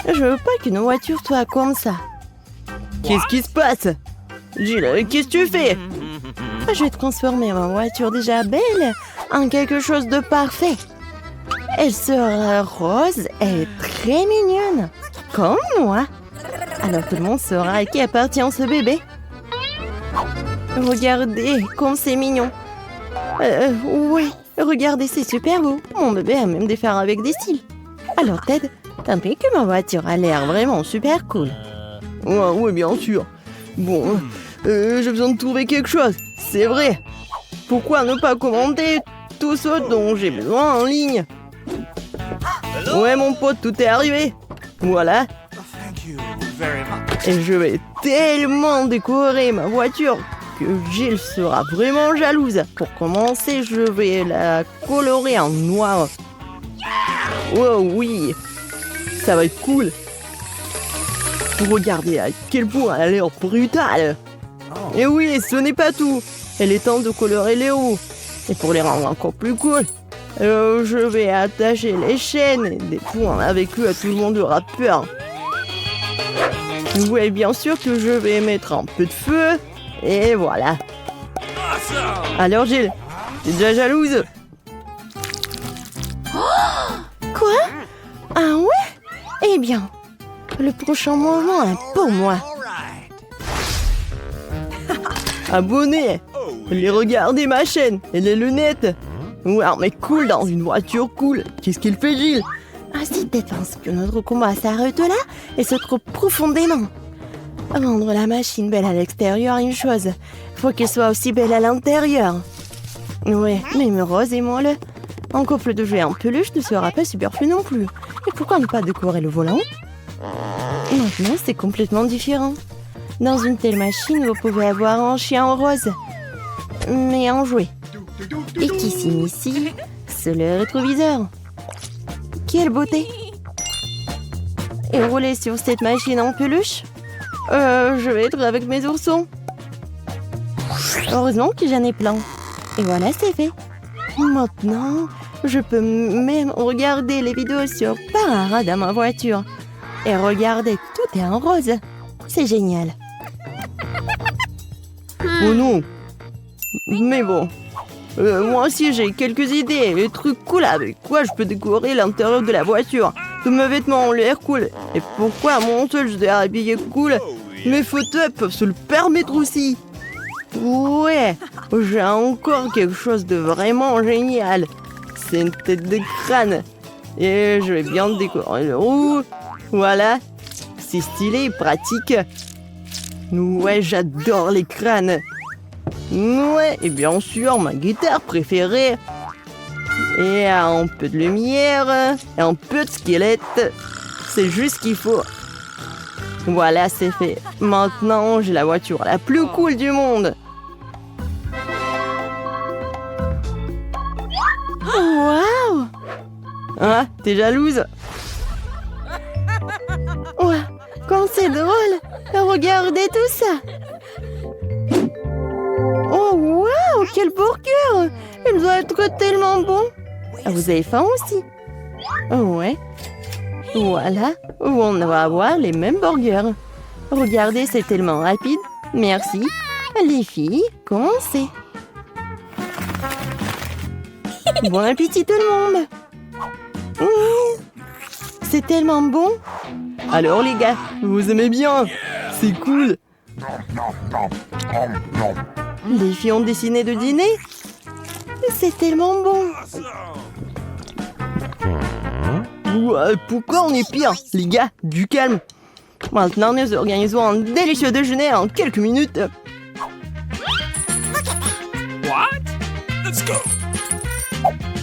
Je veux pas qu'une voiture soit comme ça. Qu'est-ce qui se passe? Jill, qu'est-ce que tu fais? Je vais transformer ma voiture déjà belle en quelque chose de parfait. Elle sera rose et très mignonne, comme moi. Alors tout le monde saura à qui appartient ce bébé. Regardez comme c'est mignon. Ouais, regardez, c'est super beau. Mon bébé a même des phares avec des cils. Alors Ted, t'as vu que ma voiture a l'air vraiment super cool? Ouais, bien sûr. Bon, j'ai besoin de trouver quelque chose. C'est vrai. Pourquoi ne pas commander tout ce dont j'ai besoin en ligne? Ouais, mon pote, tout est arrivé. Voilà. Et je vais tellement décorer ma voiture que Jill sera vraiment jalouse. Pour commencer, je vais la colorer en noir. Oh oui, ça va être cool. Regardez à quel point elle a l'air brutale. Et oui, ce n'est pas tout. Il est temps de colorer les roues. Et pour les rendre encore plus cool, je vais attacher les chaînes et des points avec eux, tout le monde aura peur. Oui, bien sûr que je vais mettre un peu de feu. Et voilà. Alors Jill, t'es déjà jalouse? Quoi? Ah ouais? Eh bien, le prochain moment est pour moi. Abonnez, les regardez ma chaîne et les lunettes. Ouais, mais cool dans une voiture cool. Qu'est-ce qu'il fait, Jill? Ah, si tu penses que notre combat s'arrête là et se trouve profondément. Rendre la machine belle à l'extérieur est une chose. Faut qu'elle soit aussi belle à l'intérieur. Ouais, même rose et molle. Un couple de jouets en peluche ne sera pas superflu non plus. Et pourquoi ne pas décorer le volant? Maintenant, c'est complètement différent. Dans une telle machine, vous pouvez avoir un chien rose. Mais en jouet. Et qui s'initie, c'est le rétroviseur. Quelle beauté! Et rouler sur cette machine en peluche? Je vais être avec mes oursons. Heureusement que j'en ai plein. Et voilà, c'est fait. Maintenant, je peux même regarder les vidéos sur Parara dans ma voiture. Et regardez, tout est en rose. C'est génial. Oh non! Mais bon, moi aussi j'ai quelques idées, des trucs cool avec quoi je peux décorer l'intérieur de la voiture. Tous mes vêtements ont l'air cool. Et pourquoi mon seul je dois habiller cool? Mes fauteuils peuvent se le permettre aussi. Ouais, j'ai encore quelque chose de vraiment génial. C'est une tête de crâne. Et je vais bien décorer le roue. Voilà, c'est stylé et pratique. Ouais, j'adore les crânes. Ouais, et bien sûr, ma guitare préférée. Et un peu de lumière, et un peu de squelette. C'est juste ce qu'il faut. Voilà, c'est fait. Maintenant, j'ai la voiture la plus cool du monde. Waouh! Ah, t'es jalouse? Ouais, comme c'est drôle. Regardez tout ça. Oh, waouh, quel burger! Il doit être tellement bon. Ah, vous avez faim aussi? Ouais. Voilà, on va avoir les mêmes burgers. Regardez, c'est tellement rapide. Merci. Les filles, commencez. Bon appétit tout le monde. C'est tellement bon. Alors les gars, vous aimez bien? C'est cool. Les filles ont décidé de dîner. C'est tellement bon. Ouais, pourquoi on est pire? Les gars, du calme. Maintenant, nous organisons un délicieux déjeuner en quelques minutes. What? Let's go.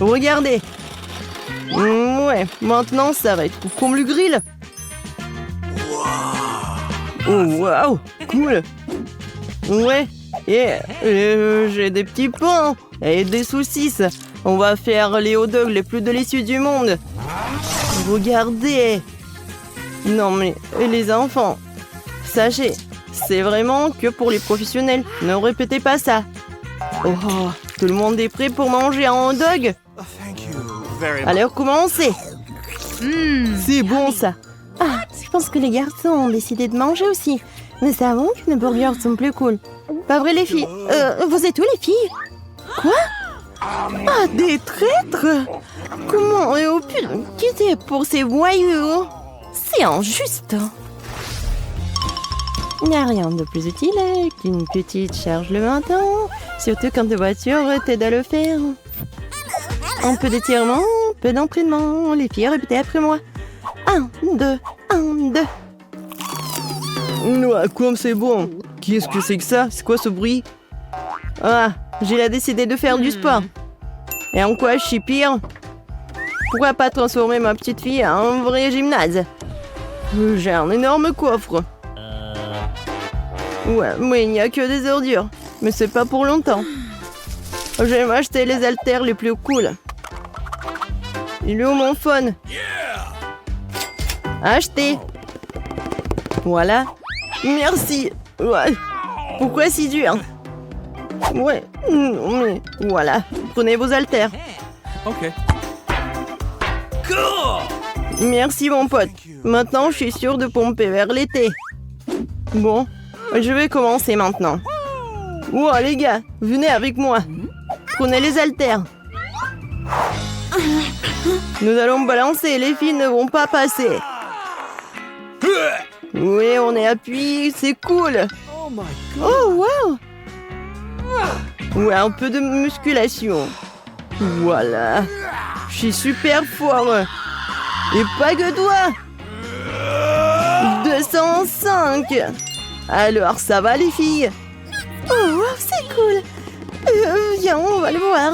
Regardez. Ouais, maintenant, ça va être comme le grill. Oh, waouh, cool. Ouais, et j'ai des petits pains et des saucisses. On va faire les hot dogs les plus délicieux du monde. Regardez. Non mais, les enfants, sachez, c'est vraiment que pour les professionnels. Ne répétez pas ça. Oh, tout le monde est prêt pour manger un hot dog? Alors commencez. C'est bon ça. Ah, je pense que les garçons ont décidé de manger aussi. Nous savons que nos burgers sont plus cool. Pas vrai, les filles? Vous êtes où, les filles? Quoi? Ah, des traîtres? Comment et au pu quitter pour ces voyous? C'est injuste. Il n'y a rien de plus utile qu'une petite charge le matin, surtout quand ta voiture t'aide à le faire. Un peu d'étirement, un peu d'entraînement. Les filles, répétez après moi. 1, 2, 1, 2. Non, comme c'est bon. Qu'est-ce que c'est que ça? C'est quoi ce bruit? Ah, j'ai décidé de faire du sport. Et en quoi je suis pire? Pourquoi pas transformer ma petite fille en un vrai gymnase? J'ai un énorme coffre. Ouais, mais il n'y a que des ordures. Mais c'est pas pour longtemps. Je vais m'acheter les haltères les plus cool. Il est où mon phone? Acheté. Voilà. Merci. Ouais. Pourquoi si dur? Ouais. Mais voilà. Prenez vos haltères. Okay. Cool. Merci mon pote. Maintenant, je suis sûre de pomper vers l'été. Bon, je vais commencer maintenant. Wow, les gars, venez avec moi. Prenez les haltères. Nous allons balancer, les filles ne vont pas passer. Oui, on est appuyé, c'est cool. Oh, wow. Ouais, un peu de musculation. Voilà. Je suis super fort. Et pas que toi. 205. Alors, ça va les filles? Oh, wow, c'est cool. Viens, on va le voir.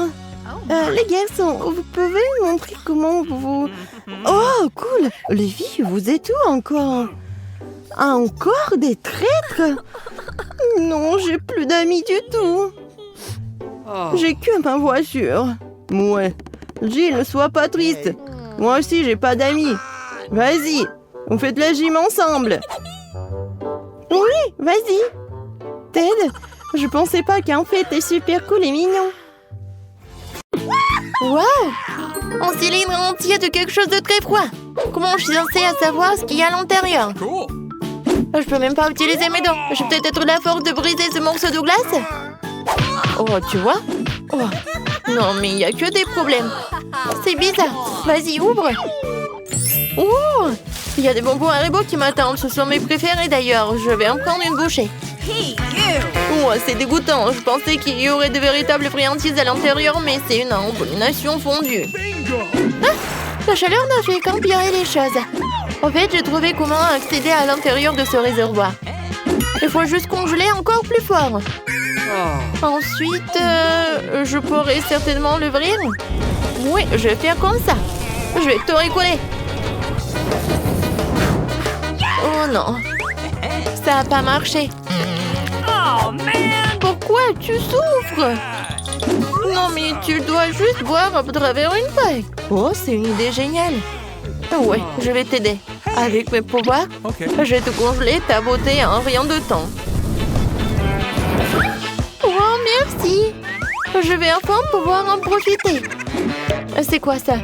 Les garçons, vous pouvez me montrer comment vous... Oh, cool. Les filles, vous êtes où encore? Encore des traîtres? Non, j'ai plus d'amis du tout. J'ai que ma voiture. Ouais. Jill, ne sois pas triste. Moi aussi, j'ai pas d'amis. Vas-y, on fait de la gym ensemble. Oui, vas-y. Ted, je pensais pas qu'en fait, t'es super cool et mignon. Waouh! Un cylindre entier de quelque chose de très froid. Comment je suis censée savoir ce qu'il y a à l'intérieur? Cool. Je peux même pas utiliser mes dents. Je vais peut-être la force de briser ce morceau de glace. Oh, tu vois? Oh. Non, mais il y a que des problèmes. C'est bizarre. Vas-y, ouvre. Oh! Il y a des bonbons Haribo qui m'attendent. Ce sont mes préférés d'ailleurs. Je vais en prendre une bouchée. Oh, c'est dégoûtant. Je pensais qu'il y aurait de véritables friandises à l'intérieur, mais c'est une abomination fondue. Ah, la chaleur n'a fait qu'empirer les choses. En fait, j'ai trouvé comment accéder à l'intérieur de ce réservoir. Il faut juste congeler encore plus fort. Ensuite, je pourrais certainement l'ouvrir. Oui, je vais faire comme ça. Je vais tout recoller. Oh non, ça n'a pas marché. Oh man. Pourquoi tu souffres? Non, mais tu dois juste boire à travers une paille. Oh, c'est une idée géniale. Ouais, je vais t'aider. Avec mes pouvoirs, Okay. je vais te congeler ta beauté en rien de temps. Oh, merci. Je vais enfin pouvoir en profiter. C'est quoi ça?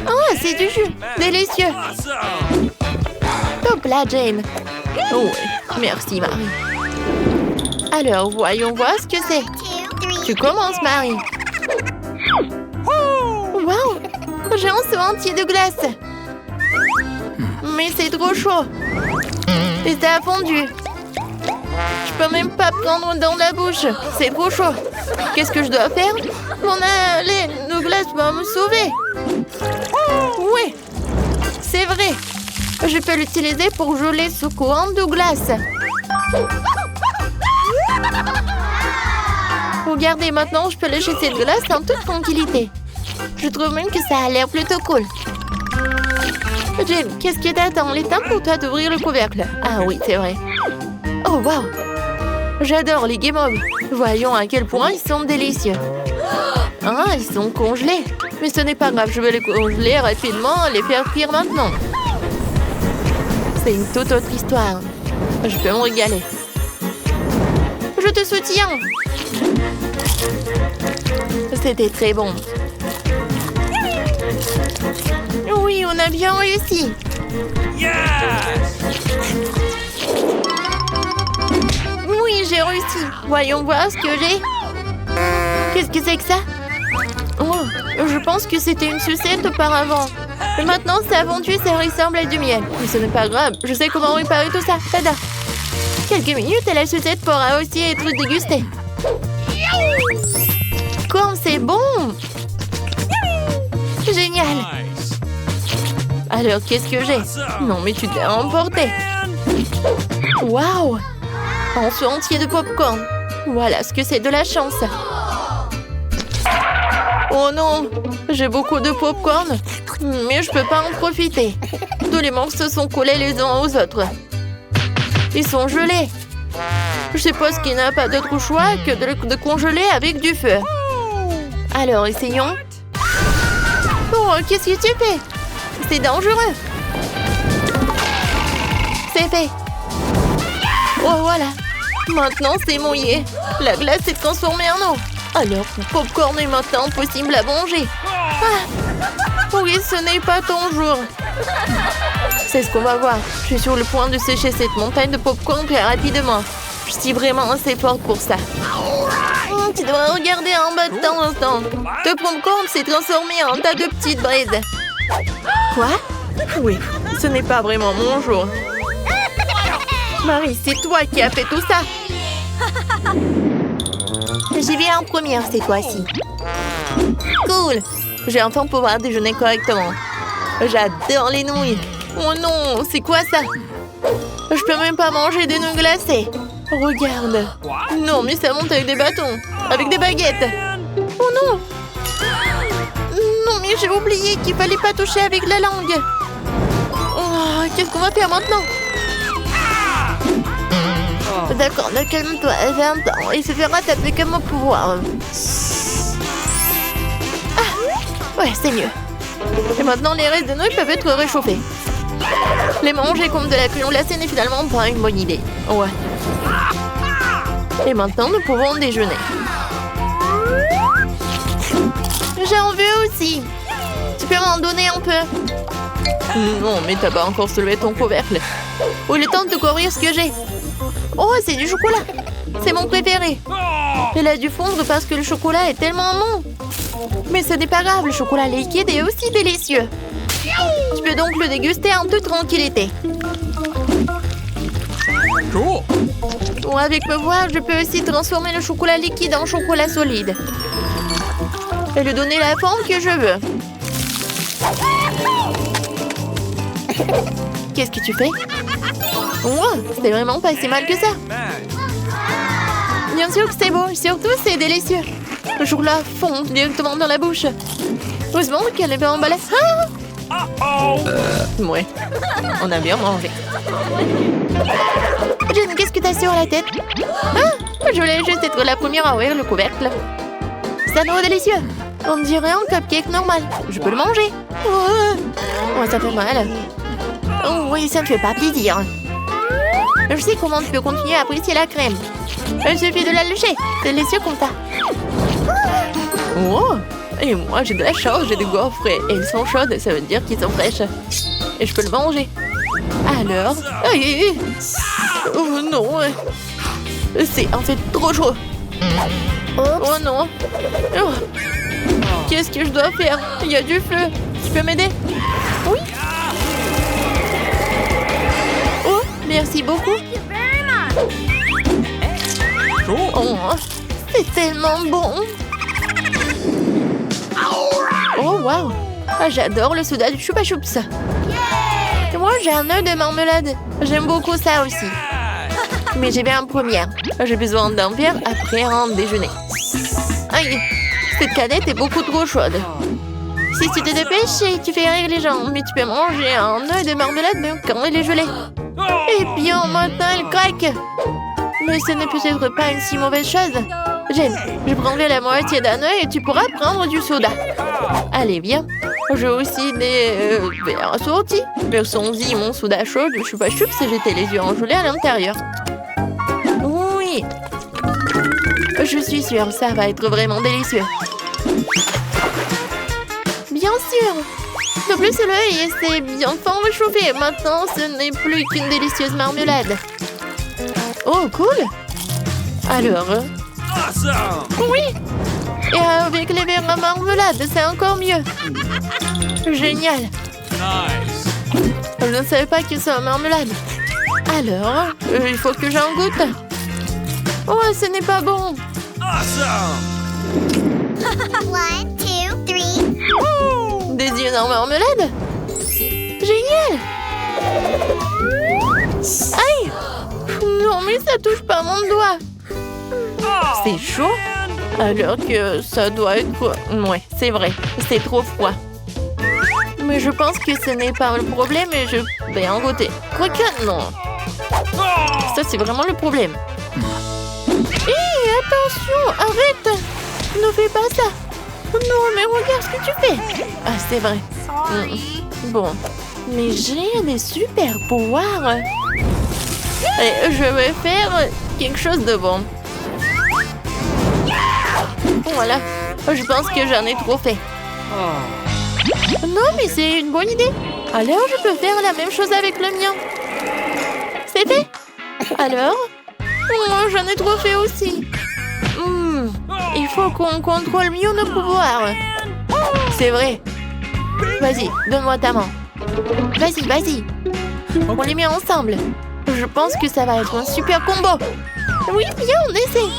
Ah, c'est du jus. Délicieux. Awesome. Top là, Jane. Oh, ouais. Merci, Marie. Alors, voyons voir ce que c'est. Tu commences, Marie. Wow! J'ai un seau entier de glace. Mais c'est trop chaud. Et ça a fondu. Je peux même pas prendre dans la bouche. C'est trop chaud. Qu'est-ce que je dois faire? Mon lait de glace va me sauver. Oui, c'est vrai. Je peux l'utiliser pour geler ce courant de glace. Regardez, maintenant, je peux lécher cette glace en toute tranquillité. Je trouve même que ça a l'air plutôt cool. Jane, qu'est-ce que t'attends? Il est temps pour toi d'ouvrir le couvercle. Ah oui, c'est vrai. Oh, wow! J'adore les guimauves. Voyons à quel point ils sont délicieux. Ah, ils sont congelés. Mais ce n'est pas grave, je vais les congeler rapidement et les faire cuire maintenant. C'est une toute autre histoire. Je peux me régaler. Je te soutiens. C'était très bon. Oui, on a bien réussi. Yes. aussi. Voyons voir ce que j'ai. Qu'est-ce que c'est que ça? Oh, je pense que c'était une sucette auparavant. Et maintenant, ça a fondu, ça ressemble à du miel. Mais ce n'est pas grave, je sais comment réparer tout ça. Tada! Quelques minutes et la sucette pourra aussi être dégustée. Comme c'est bon! Génial! Nice. Alors, qu'est-ce que j'ai? Non, mais tu t'es emporté. Waouh! Un feu entier de popcorn. Voilà ce que c'est de la chance. Oh non! J'ai beaucoup de popcorn, mais je peux pas en profiter. Tous les morceaux sont collés les uns aux autres. Ils sont gelés. Je suppose qu'il n'y a pas d'autre choix que de congeler avec du feu. Alors, essayons. Oh, qu'est-ce que tu fais? C'est dangereux. C'est fait. Oh, voilà. Maintenant, c'est mouillé. La glace s'est transformée en eau. Alors, le popcorn est maintenant possible à manger. Ah. Oui, ce n'est pas ton jour. C'est ce qu'on va voir. Je suis sur le point de sécher cette montagne de popcorn très rapidement. Je suis vraiment assez forte pour ça. Tu devrais regarder en bas de temps en temps. Le popcorn s'est transformé en tas de petites braises. Quoi? Oui, ce n'est pas vraiment mon jour. Marie, c'est toi qui as fait tout ça. J'y vais en première cette fois-ci. Cool. Je vais enfin pouvoir déjeuner correctement. J'adore les nouilles. Oh non, c'est quoi ça? Je peux même pas manger des nouilles glacées. Regarde. Non, mais ça monte avec des bâtons. Avec des baguettes. Oh non. Non, mais j'ai oublié qu'il fallait pas toucher avec la langue. Oh, qu'est-ce qu'on va faire maintenant? D'accord, calme-toi, j'ai un temps. Il se fera taper comme au pouvoir. Ah, ouais, c'est mieux. Et maintenant, les restes de nouilles peuvent être réchauffés. Les manger comme de la crème glacée n'est finalement pas une bonne idée. Ouais. Et maintenant, nous pouvons déjeuner. J'en veux aussi. Tu peux m'en donner un peu? Non, mais t'as pas encore soulevé ton couvercle. Oh, il est temps de courir ce que j'ai. Oh, c'est du chocolat. C'est mon préféré. Il a dû fondre parce que le chocolat est tellement bon. Mais ce n'est pas grave, le chocolat liquide est aussi délicieux. Tu peux donc le déguster en toute tranquillité. Cool. Bon, avec me voir, je peux aussi transformer le chocolat liquide en chocolat solide. Et lui donner la forme que je veux. Qu'est-ce que tu fais? Oh, c'était vraiment pas si mal que ça. Bien sûr que c'est beau, surtout c'est délicieux. Le chocolat fond directement dans la bouche. Heureusement qu'elle n'est pas emballée. Ah! Ouais, on a bien mangé. Jen, qu'est-ce que t'as sur la tête? Ah, je voulais juste être la première à ouvrir le couvercle. C'est un nouveau délicieux. On dirait un cupcake normal. Je peux le manger. Oh, ça fait mal. Oh oui, ça ne fait pas plaisir. Je sais comment tu peux continuer à apprécier la crème. Il suffit de la lécher. C'est délicieux comme ça. Oh, et moi j'ai de la chance, j'ai des gaufres et elles sont chaudes, ça veut dire qu'ils sont fraîches. Et je peux le manger. Alors... Aïe. Oh non. C'est en fait trop chaud. Oh non. Oh. Qu'est-ce que je dois faire? Il y a du feu. Tu peux m'aider? Oui. Oh, merci beaucoup. Oh, c'est tellement bon. Oh, waouh. Ah, j'adore le soda du Chupa Chups. Et moi, j'ai un œuf de marmelade. J'aime beaucoup ça aussi. Mais j'ai bien en première. J'ai besoin d'un verre après un déjeuner. Aïe, cette canette est beaucoup trop chaude. Si tu te dépêches, tu fais rire les gens. Mais tu peux manger un œuf de marmelade même quand il est gelé. Et bien, maintenant, elle craque. Mais ce n'est peut-être pas une si mauvaise chose. Jen, je prendrai la moitié d'un œuf et tu pourras prendre du soda. Allez, viens. J'ai aussi des verres assortis. Versons-y mon soda chaud de Chupa Chups et j'étais les yeux engelés à l'intérieur. Oui. Je suis sûre, ça va être vraiment délicieux. Bien sûr. De plus, l'œil s'est bien fort réchauffé. Maintenant, ce n'est plus qu'une délicieuse marmelade. Oh, cool. Alors, Awesome! oui. Et avec les verres à marmelade, c'est encore mieux. Génial. Nice! Je ne savais pas que c'est en marmelade. Alors, il faut que j'en goûte. Oh, ce n'est pas bon. Awesome! 1, 2, 3. Des yeux en marmelade. Génial. Aïe. Non, mais ça touche pas mon doigt. Oh, C'est chaud. Alors que ça doit être... Ouais, c'est vrai. C'est trop froid. Mais je pense que ce n'est pas le problème et je vais en goûter. Quoique, non. Ça, c'est vraiment le problème. Hé, attention, arrête. Ne fais pas ça. Non, mais regarde ce que tu fais. Ah, c'est vrai. Bon, mais j'ai des super pouvoirs. Et je vais faire quelque chose de bon. Voilà, je pense que j'en ai trop fait. Non, mais c'est une bonne idée. Alors, je peux faire la même chose avec le mien. C'est fait. Alors, oh, j'en ai trop fait aussi. Il faut qu'on contrôle mieux nos pouvoirs. C'est vrai. Vas-y, donne-moi ta main. Vas-y, vas-y. On les met ensemble. Je pense que ça va être un super combo. Oui, bien, on essaie.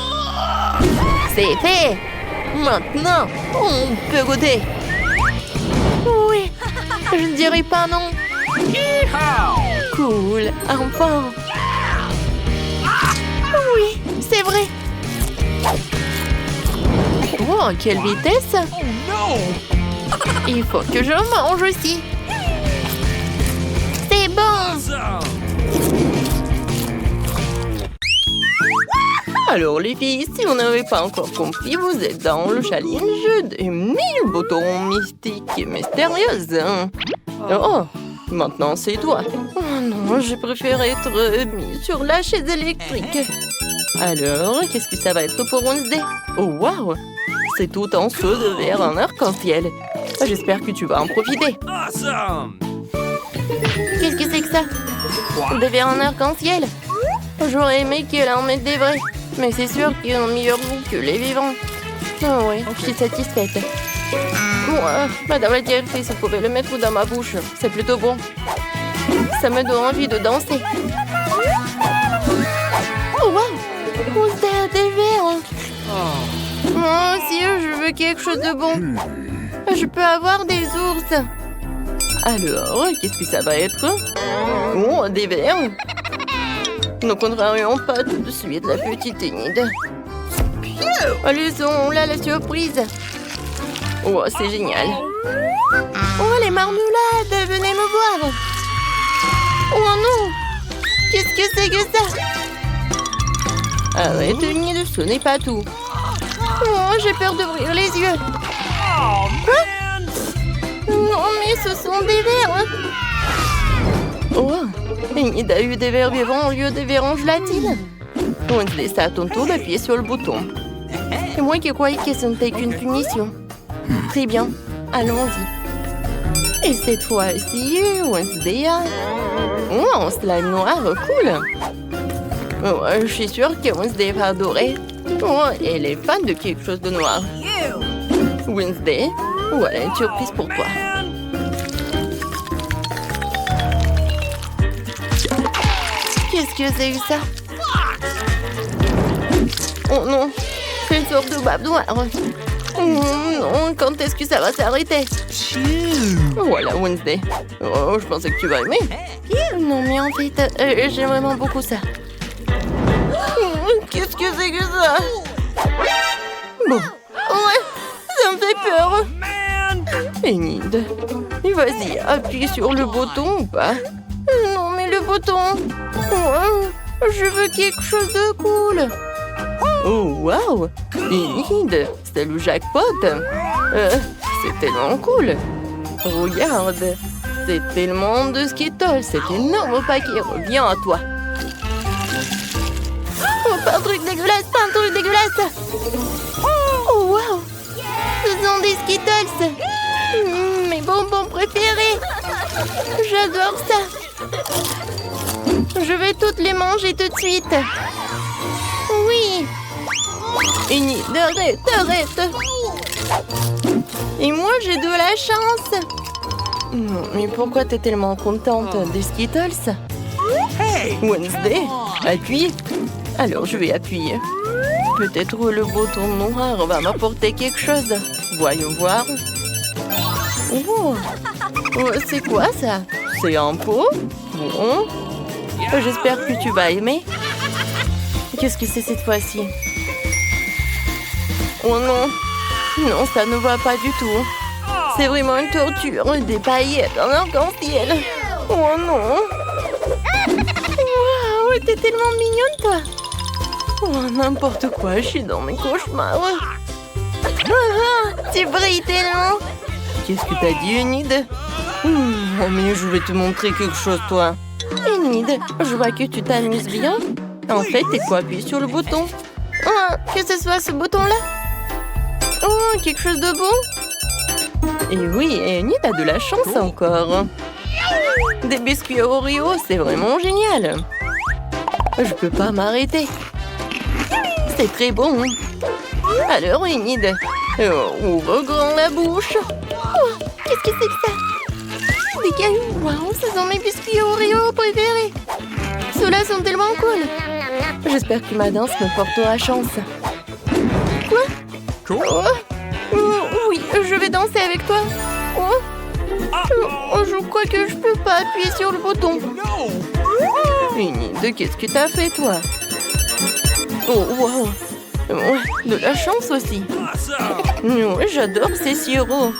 C'est fait. Maintenant, on peut goûter. Oui, je ne dirais pas non. Cool, enfin. Oui, c'est vrai. Oh, quelle vitesse. Il faut que je mange aussi. C'est bon. Alors les filles, si vous n'avez pas encore compris, vous êtes dans le challenge des 1000 boutons mystiques et mystérieuses. Oh, maintenant c'est toi. Oh non, je préfère être mis sur la chaise électrique. Alors, qu'est-ce que ça va être pour Wednesday? Oh waouh, c'est tout en feu de verre en arc-en-ciel. J'espère que tu vas en profiter. Awesome! Qu'est-ce que c'est que ça? Des verres en arc-en-ciel? J'aurais aimé qu'elle en mette des vrais. Mais c'est sûr qu'ils ont meilleur goût que les vivants. Oh oui, je suis satisfaite. Bon, Madame la directrice, vous pouvez le mettre dans ma bouche. C'est plutôt bon. Ça me donne envie de danser. Oh wow! On a des verres. Moi aussi, je veux quelque chose de bon. Je peux avoir des ours. Alors, qu'est-ce que ça va être? Oh, des verres. Ne contrarions pas tout de suite la petite Enid. Allez, là la surprise. Oh, c'est génial. Oh, les marmelades, venez me voir. Oh non, qu'est-ce que c'est que ça? Arrête, Enid, ce n'est pas tout. Oh, j'ai peur d'ouvrir les yeux. Oh, man! Non, mais ce sont des vers. Oh, Enid a eu des vers vivants au lieu des vers en gelatine. Wednesday, c'est à ton tour d'appuyer sur le bouton. C'est moi qui croyais que ce n'était qu'une punition. Très bien, allons-y. Et cette fois-ci, Wednesday a... Oh, un slime noir, cool. Oh, je suis sûre que Wednesday va adorer. Oh, elle est fan de quelque chose de noir. Wednesday, voilà une surprise pour toi. Qu'est-ce que c'est que ça? Oh non, c'est une sorte de bave noire. Oh non, quand est-ce que ça va s'arrêter? Voilà, Wednesday. Oh, je pensais que tu vas aimer. Non, mais en fait, j'aime vraiment beaucoup ça. Qu'est-ce que c'est que ça? Bon, ouais, ça me fait peur. Enid, vas-y, appuie sur le bouton ou pas? Non, mais le bouton... je veux quelque chose de cool. Oh, waouh! Enid, c'est le jackpot. C'est tellement cool. Regarde, c'est tellement de Skittles. Cet énorme paquet revient à toi. Oh, pas un truc dégueulasse, pas un truc dégueulasse. Oh, waouh! Ce sont des Skittles. Mes bonbons préférés. J'adore ça. Je vais toutes les manger tout de suite. Oui, Enid, arrête. Et moi, j'ai de la chance. Mais pourquoi t'es tellement contente des Skittles? Wednesday, appuie. Alors, je vais appuyer. Peut-être le bouton noir va m'apporter quelque chose. Voyons voir. Oh, c'est quoi ça? C'est un pot? Bon. J'espère que tu vas aimer. Qu'est-ce que c'est cette fois-ci? Oh non. Non, ça ne va pas du tout. C'est vraiment une torture. Des paillettes en arc-en-ciel. Oh non. Waouh, t'es tellement mignonne, toi. Oh, n'importe quoi, je suis dans mes cauchemars. Tu brilles tellement. Qu'est-ce que t'as dit, Enid? Oh, mais je vais te montrer quelque chose, toi. Enid, je vois que tu t'amuses bien. En fait, il faut appuyer sur le bouton. Oh, que ce soit ce bouton-là. Oh, quelque chose de bon. Et oui, Enid a de la chance encore. Des biscuits Oreo, c'est vraiment génial. Je peux pas m'arrêter. C'est très bon. Alors, Enid, ouvre grand la bouche. Oh, qu'est-ce que c'est que ça? Des cailloux. Waouh, ce sont mes biscuits Oreo préférés. Ceux-là sont tellement cool. J'espère que ma danse me portera chance. Quoi? Oui, je vais danser avec toi. Je crois que je peux pas appuyer sur le bouton. Enid, qu'est-ce que t'as fait, toi? Oh, wow. De la chance aussi. J'adore ces sirops.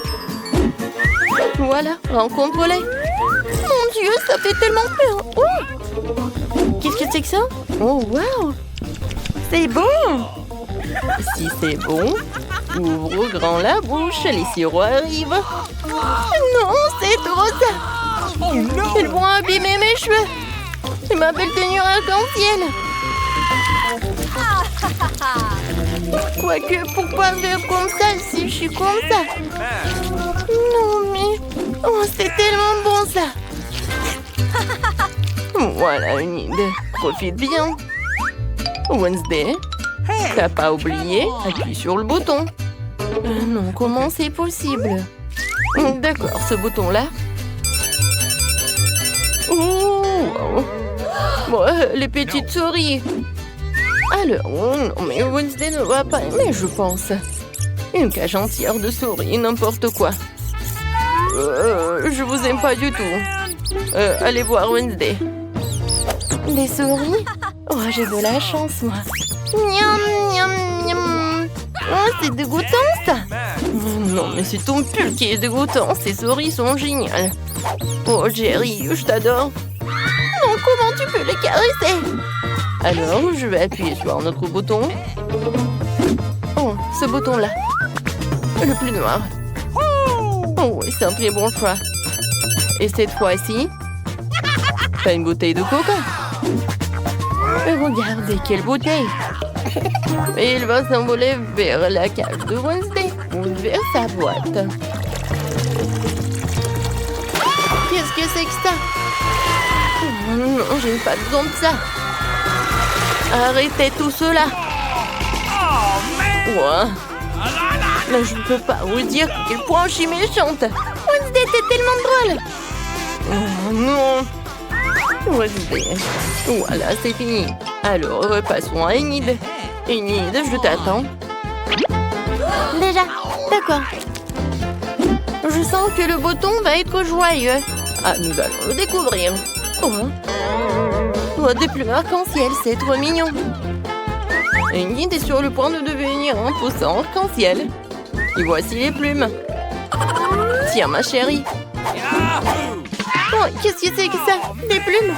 Voilà, rencontre-les. Mon Dieu, ça fait tellement peur. Oh, qu'est-ce que c'est que ça? Oh, wow. C'est bon. Si c'est bon, ouvre grand la bouche, les sirops arrivent. Non, c'est trop ça. Ils vont abîmer mes cheveux. Et ma belle tenue arc-en-ciel. Quoique, pourquoi faire comme ça si je suis comme ça? Non, mais... Oh, c'est tellement bon, ça. Voilà, Enid. Profite bien. Wednesday, t'as pas oublié? Appuie sur le bouton. Non, comment c'est possible? D'accord, ce bouton-là. Oh, wow. Bon, les petites souris. Alors, oh non, mais Wednesday ne va pas aimer, je pense. Une cage entière de souris, n'importe quoi. Je vous aime pas du tout. Allez voir Wednesday. Des souris? Oh, j'ai de la chance, moi. Miam, miam, miam. Oh, c'est dégoûtant, ça. Non, mais c'est ton pull qui est dégoûtant. Ces souris sont géniales. Oh, Jerry, je t'adore. Non, comment tu peux les caresser? Alors, je vais appuyer sur un autre bouton. Oh, ce bouton-là. Le plus noir. Oh oui, c'est un très bon choix. Et cette fois-ci, t'as une bouteille de coca. Regardez, quelle bouteille. Et il va s'envoler vers la cage de Wednesday, ou vers sa boîte. Qu'est-ce que c'est que ça? Oh non, j'ai pas besoin de ça. Arrêtez tout cela. Ouais. Là, je ne peux pas vous dire à quel point je suis méchante. Wednesday, t'es tellement drôle. Oh non. Wednesday. Voilà, c'est fini. Alors, repassons à Enid. Enid, je t'attends. Déjà, d'accord. Je sens que le bouton va être joyeux. Ah, nous allons le découvrir. Oh, des plumes arc-en-ciel, c'est trop mignon. Enid est sur le point de devenir un poussin arc-en-ciel. Et voici les plumes. Tiens, ma chérie. Oh, qu'est-ce que c'est que ça? Des plumes?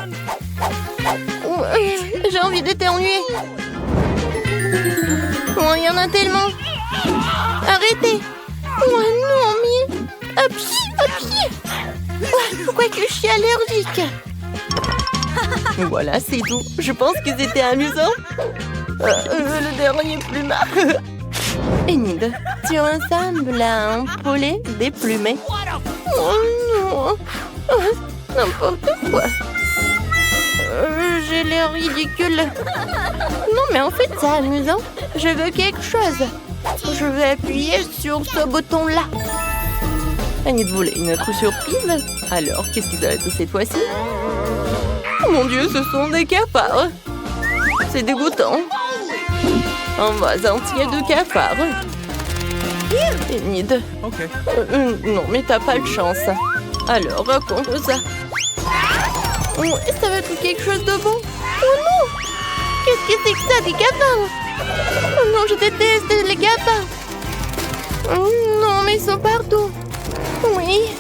Oh, j'ai envie d'éternuer. Oh, il y en a tellement. Arrêtez. Oh non, mais... À pied. Oh, pourquoi que je suis allergique? Voilà, c'est tout. Je pense que c'était amusant. Le dernier plumard. Enid, tu ressembles à un poulet déplumé. Oh non. N'importe quoi. J'ai l'air ridicule. Non, mais en fait, c'est amusant. Je veux quelque chose. Je vais appuyer sur ce bouton-là. Annie voulait une autre surprise. Alors, qu'est-ce que ça va être cette fois-ci? Oh mon Dieu, ce sont des cafards. C'est dégoûtant. Un vase entier de cafards. Enid. Okay. Non, mais t'as pas de chance. Alors, raconte ça. Oh, ça va être quelque chose de bon. Oh non! Qu'est-ce que c'est que ça, des cafards? Oh non, je déteste les cafards. Oh non, mais ils sont partout. Oui.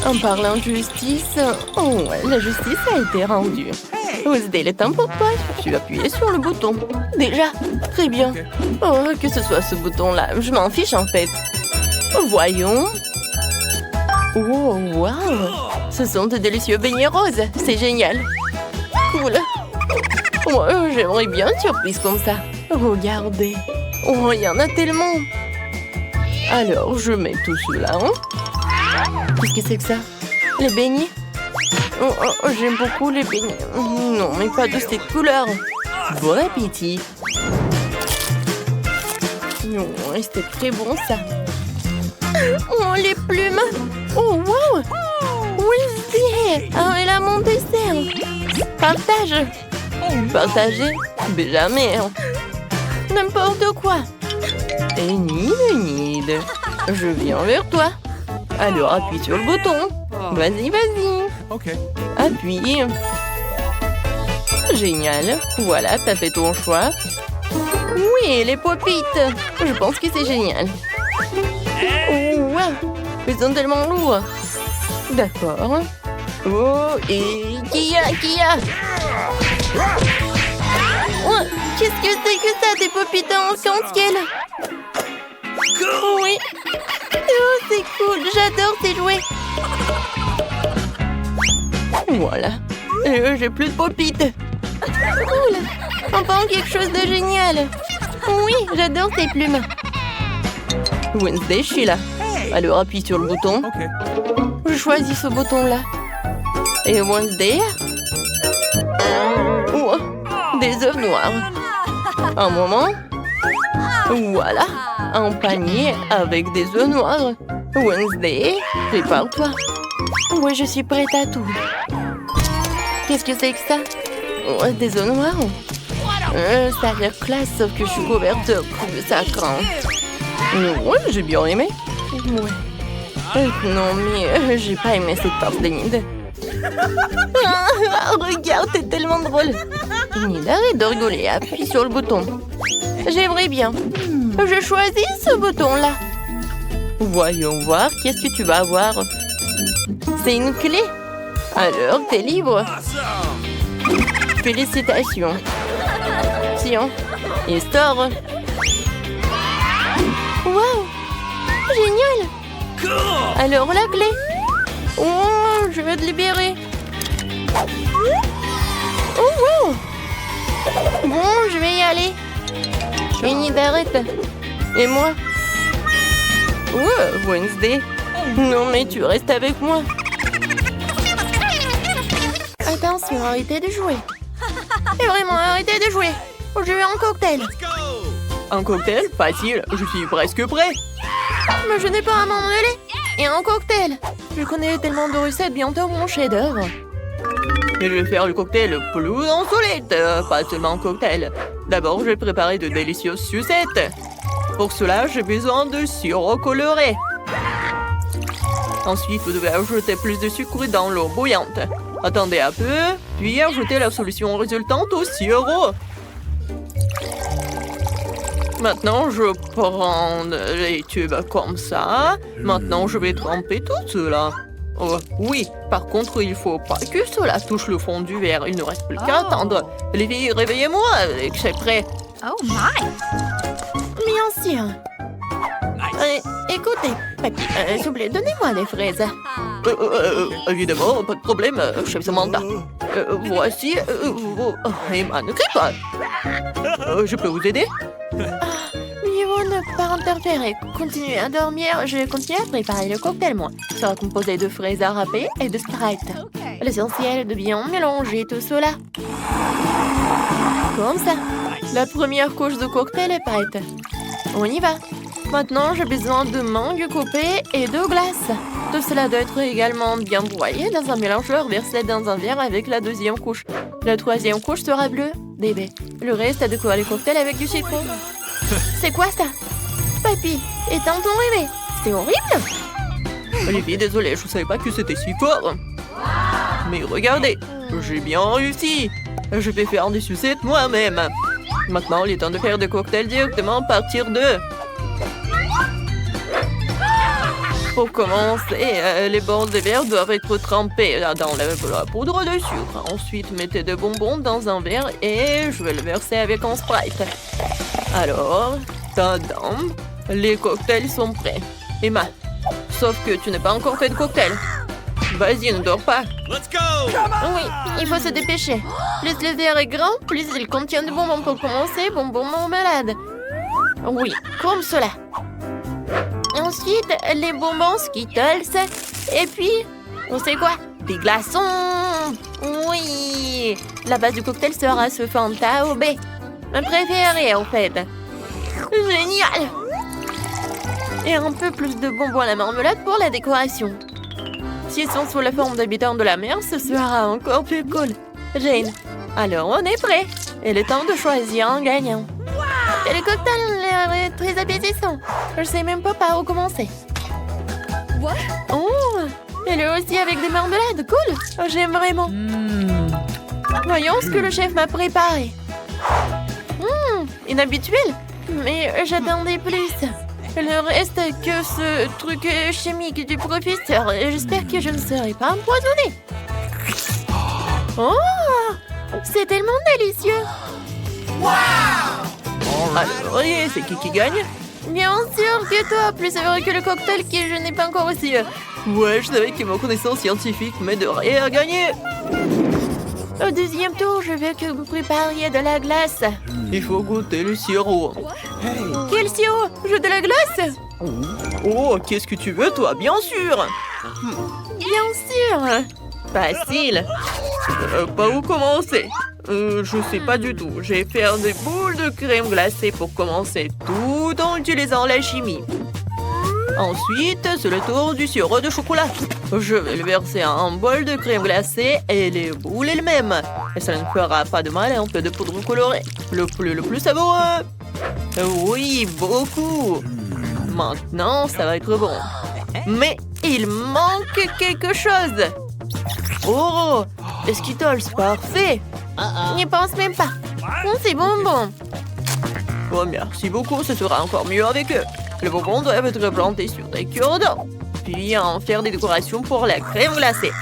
En parlant de justice, oh, la justice a été rendue. Wednesday, il est temps pour toi. Tu vas appuyer sur le bouton. Déjà, très bien. Oh, que ce soit ce bouton-là, je m'en fiche en fait. Voyons. Oh, wow. Ce sont de délicieux beignets roses. C'est génial. Cool. Oh, j'aimerais bien une surprise comme ça. Regardez. Oh, il y en a tellement. Alors, je mets tout cela. Qu'est-ce que c'est que ça? Les beignets? Oh, j'aime beaucoup les beignets. Non, mais pas de cette couleur. Bon appétit. Non, c'était très bon ça. Oh, les plumes. Oh, wow. Wednesday. Ah, elle a mon dessert. Partage. Partager? Mais jamais. N'importe quoi. Enid. Je viens vers toi. Alors, appuie sur le bouton. Vas-y, vas-y. Okay. Appuie. Génial. Voilà, t'as fait ton choix. Oui, les popites. Je pense que c'est génial. Oh, wow. Ils sont tellement lourds. D'accord. Oh, et qui a? Oh, qu'est-ce que c'est que ça, des popites en arc-en-ciel? Oui. Oh, c'est cool. J'adore ces jouets. Voilà. J'ai plus de popites. Cool. Enfin, quelque chose de génial. Oui, j'adore ces plumes. Wednesday, je suis là. Alors, appuie sur le bouton. Okay. Je choisis ce bouton-là. Et Wednesday. Oh, des œufs noirs. Un moment. Voilà. Un panier avec des œufs noirs. Wednesday, prépare-toi. Oui, je suis prête à tout. Qu'est-ce que c'est que ça? Oh, des œufs noirs. Ça a l'air classe, sauf que je suis couverte de sacre. Oui, j'ai bien aimé. Ouais. Non, mais j'ai pas aimé cette part d'Enid. Regarde, t'es tellement drôle. Enid, arrête de rigoler, appuie sur le bouton. J'aimerais bien. Je choisis ce bouton-là. Voyons voir, qu'est-ce que tu vas avoir? C'est une clé. Alors, t'es libre. Félicitations. Tiens, et store. Wow, génial. Alors, la clé. Oh, je vais te libérer. Oh, wow. Bon, je vais y aller. Enid, arrête. Et moi? Ouais, Wednesday. Non, mais tu restes avec moi. Attention, arrêtez de jouer. Et vraiment, arrêtez de jouer. Je veux un cocktail. Un cocktail? Facile, je suis presque prêt. Mais je n'ai pas à m'en mêler. Et un cocktail. Je connais tellement de recettes, bientôt mon chef-d'œuvre. Et je vais faire le cocktail le plus insolite, pas seulement un cocktail. D'abord, je vais préparer de délicieuses sucettes. Pour cela, j'ai besoin de sirop coloré. Ensuite, vous devez ajouter plus de sucre dans l'eau bouillante. Attendez un peu, puis ajoutez la solution résultante au sirop. Maintenant, je prends les tubes comme ça. Maintenant, je vais tremper tout cela. Oh, oui, par contre, il faut pas que cela touche le fond du verre. Il ne reste plus qu'à attendre. Les filles, réveillez-moi, c'est prêt. Oh my! Bien sûr. Écoutez, papy, s'il vous plaît, donnez-moi des fraises. Évidemment, pas de problème, chef Samantha. Voici vos manuscrits. Je peux vous aider? Mieux ne pas interférer. Continuez à dormir. Je vais continuer à préparer le cocktail, moi. Il sera composé de fraises à râper et de Sprite. L'essentiel est de bien mélanger tout cela. Comme ça. La première couche de cocktail est prête. On y va. Maintenant, j'ai besoin de mangue coupée et de glace. Tout cela doit être également bien broyé dans un mélangeur versé dans un verre avec la deuxième couche. La troisième couche sera bleue, bébé. Le reste, à décorer le cocktail avec du citron. C'est quoi ça? Papy, éteins ton bébé. C'est horrible. Les filles, désolée, je ne savais pas que c'était si fort. Mais regardez, j'ai bien réussi. Je vais faire des sucettes moi-même. Maintenant, il est temps de faire des cocktails directement à partir de... Pour commencer, les bords de verre doivent être trempés dans la poudre de sucre. Ensuite, mettez des bonbons dans un verre et je vais le verser avec un Sprite. Alors, tadam, les cocktails sont prêts. Emma, sauf que tu n'as pas encore fait de cocktail. Vas-y, ne dors pas. Let's go! Oui, il faut se dépêcher. Plus le verre est grand, plus il contient de bonbons pour commencer, bonbons marmelade. Oui, comme cela. Ensuite, les bonbons Skittles. Et puis, on sait quoi? Des glaçons. Oui. La base du cocktail sera ce Fanta au baie. Ma préférée, en fait. Génial. Et un peu plus de bonbons à la marmelade pour la décoration. S'ils sont sous la forme d'habitants de la mer, ce sera encore plus cool. Jane, alors on est prêt. Il est temps de choisir un gagnant. Et le cocktail a l'air très appétissant. Je sais même pas par où commencer. Oh, elle est aussi avec des marmelades. Cool. J'aime vraiment. Voyons ce que le chef m'a préparé. Inhabituel. Mais j'attendais plus. Il ne reste que ce truc chimique du professeur. J'espère que je ne serai pas empoisonnée. Oh, c'est tellement délicieux. Alors, et c'est qui gagne? Bien sûr que toi, plus heureux que le cocktail que je n'ai pas encore reçu. Ouais, je savais que mon connaissance scientifique m'aiderait à gagner. Au deuxième tour, je veux que vous prépariez de la glace. Il faut goûter le sirop. Quel sirop? Je veux de la glace? Oh, qu'est-ce que tu veux, toi? Bien sûr. Bien sûr. Facile. Par où commencer? Je sais pas du tout. Je vais faire des boules de crème glacée pour commencer, tout en utilisant la chimie. Ensuite, c'est le tour du sirop de chocolat. Je vais le verser en un bol de crème glacée et les boules elles-mêmes. Et ça ne fera pas de mal à un peu de poudre colorée. Le plus savoureux. Oui, beaucoup. Maintenant, ça va être bon. Mais il manque quelque chose. Oh, les Skittles, parfait. N'y pense même pas. C'est bonbon. Oh, merci beaucoup, ce sera encore mieux avec eux. Les bonbons doivent être plantés sur des cure-dents. Puis en faire des décorations pour la crème glacée.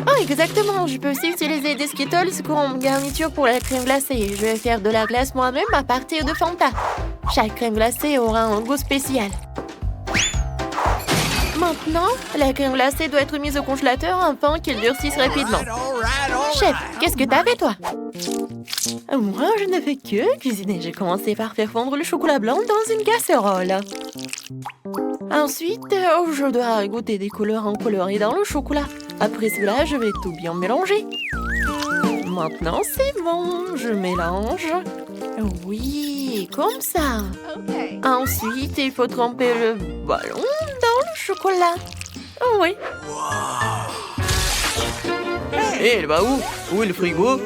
Oh, exactement. Je peux aussi utiliser des Skittles comme garniture pour la crème glacée. Je vais faire de la glace moi-même à partir de Fanta. Chaque crème glacée aura un goût spécial. Maintenant, la crème glacée doit être mise au congélateur afin qu'elle durcisse rapidement. Chef, qu'est-ce que t'as fait, toi? Moi, je ne fais que cuisiner. J'ai commencé par faire fondre le chocolat blanc dans une casserole. Ensuite, je dois goûter des colorants colorés dans le chocolat. Après cela, je vais tout bien mélanger. Maintenant, c'est bon. Je mélange. Oui, comme ça. Ensuite, il faut tremper le ballon dans le chocolat. Oh oui. Et elle va où? Où est le frigo?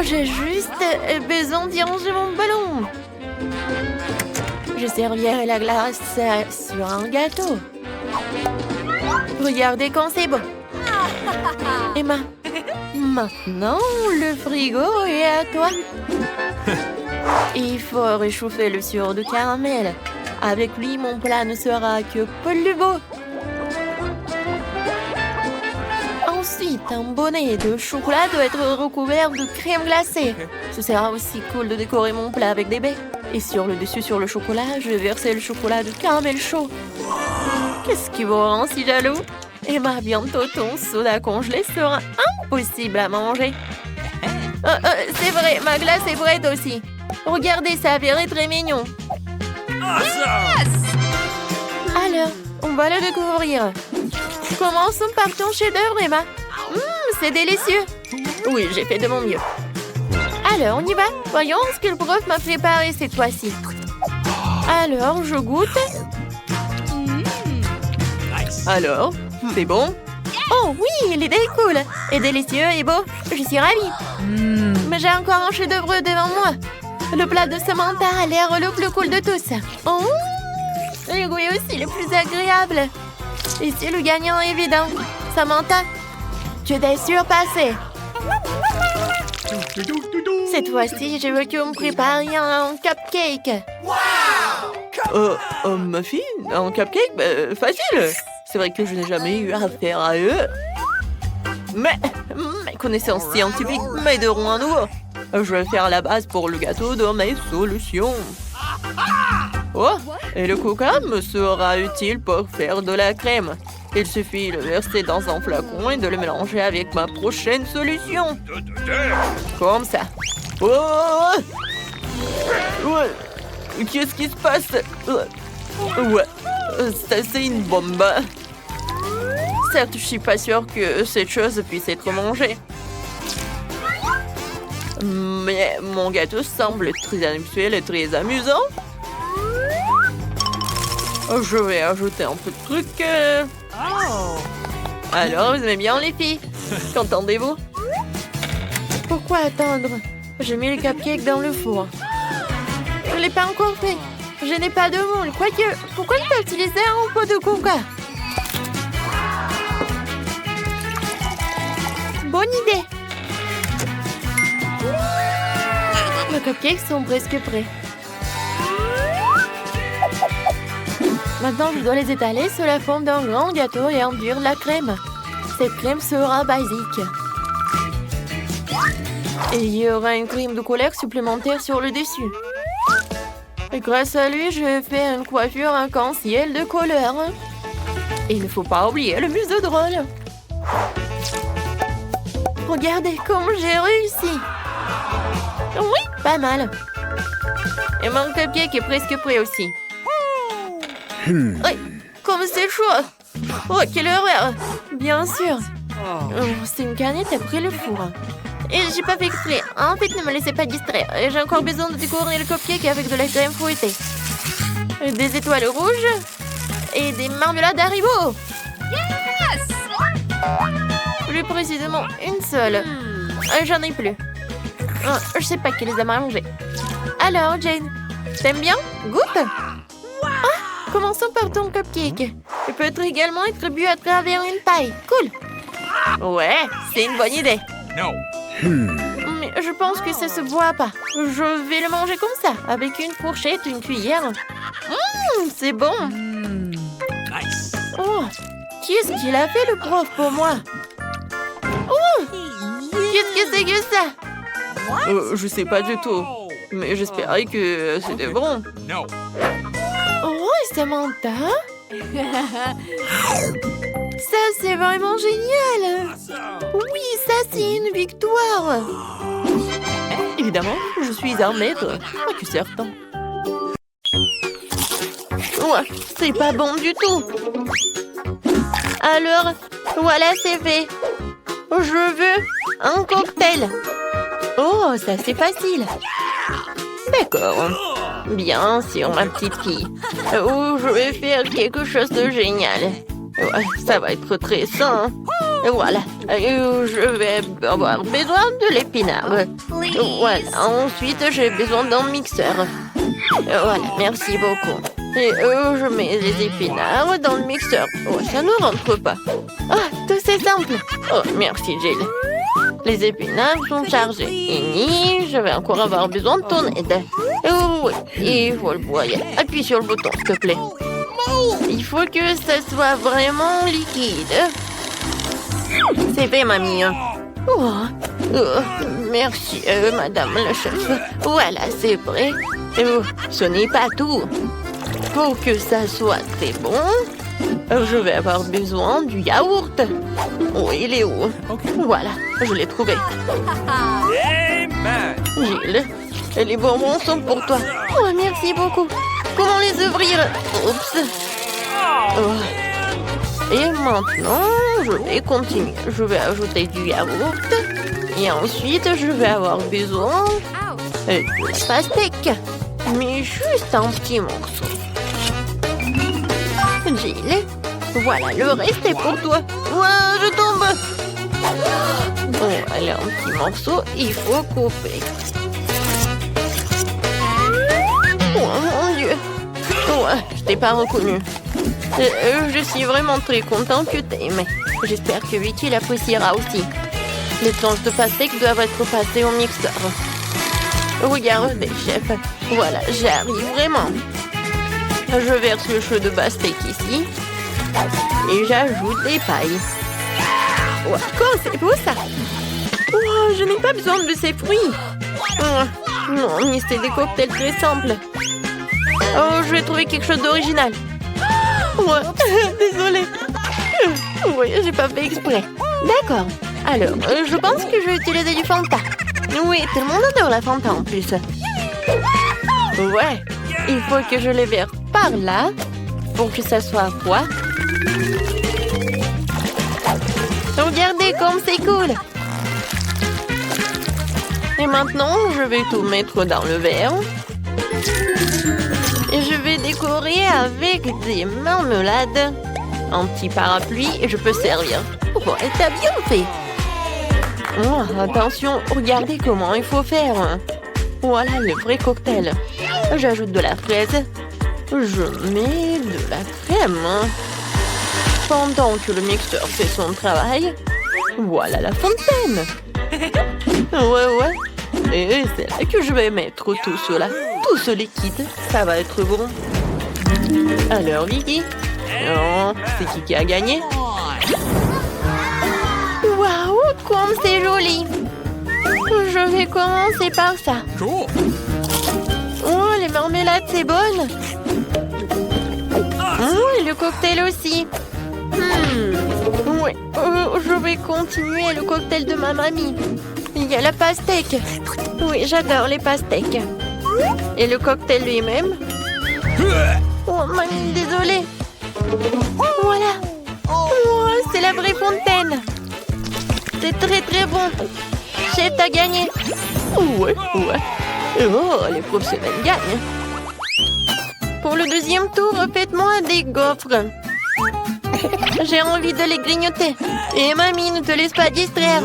J'ai juste besoin d'y ranger mon ballon. Je servirai la glace sur un gâteau. Regardez quand c'est bon. Emma, maintenant le frigo est à toi. Il faut réchauffer le sirop de caramel. Avec lui, mon plat ne sera que plus beau. Ensuite, un bonnet de chocolat doit être recouvert de crème glacée. Ce sera aussi cool de décorer mon plat avec des baies. Et sur le dessus, sur le chocolat, je vais verser le chocolat de caramel chaud. Qu'est-ce qui vous rend si jaloux? Emma, bientôt ton soda congelé sera impossible à manger. C'est vrai, ma glace est prête aussi. Regardez, ça a l'air très mignon. Awesome! Alors, on va le découvrir. Commençons par ton chef-d'œuvre, Emma. C'est délicieux. Oui, j'ai fait de mon mieux. Alors, on y va. Voyons ce que le prof m'a préparé cette fois-ci. Alors, je goûte. Alors, c'est bon? Oh oui, l'idée est cool. Et délicieux et beau. Je suis ravie. Mais j'ai encore un chef-d'œuvre devant moi. Le plat de Samantha a l'air le plus cool de tous. Oh, le goût est aussi le plus agréable. Ici, le gagnant est évident. Samantha, tu t'es surpassée. Cette fois-ci, je veux que vous me prépariez un cupcake. Muffin? Un cupcake? Facile! C'est vrai que je n'ai jamais eu affaire à eux. Mais mes connaissances scientifiques m'aideront à nouveau. Je vais faire la base pour le gâteau de mes solutions. Oh, et le coca me sera utile pour faire de la crème. Il suffit de le verser dans un flacon et de le mélanger avec ma prochaine solution. Comme ça. Oh! Ouais. Qu'est-ce qui se passe? Ouais, ça c'est une bombe. Certes, je suis pas sûre que cette chose puisse être mangée. Mais mon gâteau semble très habituel et très amusant. Je vais ajouter un peu de truc. Alors, vous aimez bien les filles? Qu'entendez-vous? Pourquoi attendre? J'ai mis le cupcake dans le four. Je ne l'ai pas encore fait. Je n'ai pas de moule. Quoique, pourquoi ne pas utiliser un pot de coca? Bonne idée. Nos cupcakes sont presque prêts. Maintenant, je dois les étaler sur la forme d'un grand gâteau et enduire la crème. Cette crème sera basique. Et il y aura une crème de couleur supplémentaire sur le dessus. Et grâce à lui, je fais une coiffure arc-en-ciel de couleur. Et il ne faut pas oublier le museau drôle. Regardez comme j'ai réussi. Oui, pas mal. Et mon cupcake est presque prêt aussi. Oui, comme c'est chaud. Oh, quelle horreur. Bien sûr. C'est une canette après le four. Et j'ai pas fait exprès. En fait, ne me laissez pas distraire. J'ai encore besoin de décorer le cupcake avec de la crème fouettée. Des étoiles rouges. Et des marmelades Haribo. Yes! Plus précisément, une seule. J'en ai plus. Je sais pas qui les a mangées. Alors, Jane, t'aimes bien? Goûte. Commençons par ton cupcake. Il peut également être bu à travers une paille. Cool. Ouais, c'est une bonne idée. No. Mais je pense que ça se boit pas. Je vais le manger comme ça, avec une fourchette, une cuillère. C'est bon. Nice. Oh, qu'est-ce qu'il a fait le prof pour moi? Oh, qu'est-ce que c'est que ça? Je sais pas du tout. Mais j'espérais que c'était bon. No. Oh, Samantha? Ça, c'est vraiment génial! Oui, ça, c'est une victoire! Évidemment, je suis un maître. Pas que certain. Ouais, c'est pas bon du tout! Alors, voilà, c'est fait! Je veux un cocktail! Oh, ça, c'est facile! D'accord. Bien sûr, ma petite fille. Oh, je vais faire quelque chose de génial. Ouais, ça va être très sain. Voilà. Je vais avoir besoin de l'épinard. Voilà. Ensuite, j'ai besoin d'un mixeur. Voilà, merci beaucoup. Et je mets les épinards dans le mixeur. Oh, ça ne rentre pas. Ah, tout c'est simple. Oh, merci, Jill. Les épinards sont chargés. Et je vais encore avoir besoin de ton aide. Oh oui, il faut le broyer. Appuie sur le bouton, s'il te plaît. Il faut que ça soit vraiment liquide. C'est fait, mamie. Oh, merci, madame la chef. Voilà, c'est prêt. Ce n'est pas tout. Pour que ça soit très bon, je vais avoir besoin du yaourt. Oh, il est où? Voilà, je l'ai trouvé. Amen. Gilles, les bonbons sont pour toi. Oh, merci beaucoup. Comment les ouvrir? Oups. Oh. Et maintenant, je vais continuer. Je vais ajouter du yaourt. Et ensuite, je vais avoir besoin de pastèque. Mais juste un petit morceau. Jill, voilà, le reste est pour toi. Ouah, je tombe. Bon, allez, un petit morceau, il faut couper. Oh mon Dieu. Ouais, je t'ai pas reconnu. Je suis vraiment très contente que t'aimes. J'espère que Vicky l'appréciera aussi. Les tranches de pastèque doivent être passées au mixeur. Regardez, chef. Voilà, j'arrive vraiment. Je verse le chaud de pastèque ici. Et j'ajoute des pailles. Wow, c'est beau ça. Oh, je n'ai pas besoin de ces fruits. Oh, non, mais c'est des cocktails très simples. Oh, je vais trouver quelque chose d'original. Ouais, désolée. Oui, j'ai pas fait exprès. D'accord. Alors, je pense que je vais utiliser du Fanta. Oui, tout le monde adore la Fanta en plus. Ouais, il faut que je les verse par là pour que ça soit froid. Regardez comme c'est cool. Et maintenant, je vais tout mettre dans le verre. Et je vais décorer avec des marmelades. Un petit parapluie et je peux servir. Ouais, t'as bien fait. Oh, attention, regardez comment il faut faire. Voilà le vrai cocktail. J'ajoute de la fraise. Je mets de la crème. Pendant que le mixeur fait son travail, voilà la fontaine. Ouais. Et c'est là que je vais mettre tout cela. Tout ce liquide, ça va être bon. Alors, Vicky, oh, c'est qui a gagné? Waouh, comme c'est joli! Je vais commencer par ça. Cool. Oh, les marmelades, c'est bonne. Oh, et le cocktail aussi. Oui, je vais continuer le cocktail de ma mamie. Il y a la pastèque. Oui, j'adore les pastèques. Et le cocktail lui-même. Oh, mamie, désolée. Voilà. Oh, c'est la vraie fontaine. C'est très très bon. Chef, t'as gagné. Ouais. Oh, les professionnels gagnent. Pour le deuxième tour, faites-moi des gaufres. J'ai envie de les grignoter. Et mamie, ne te laisse pas distraire.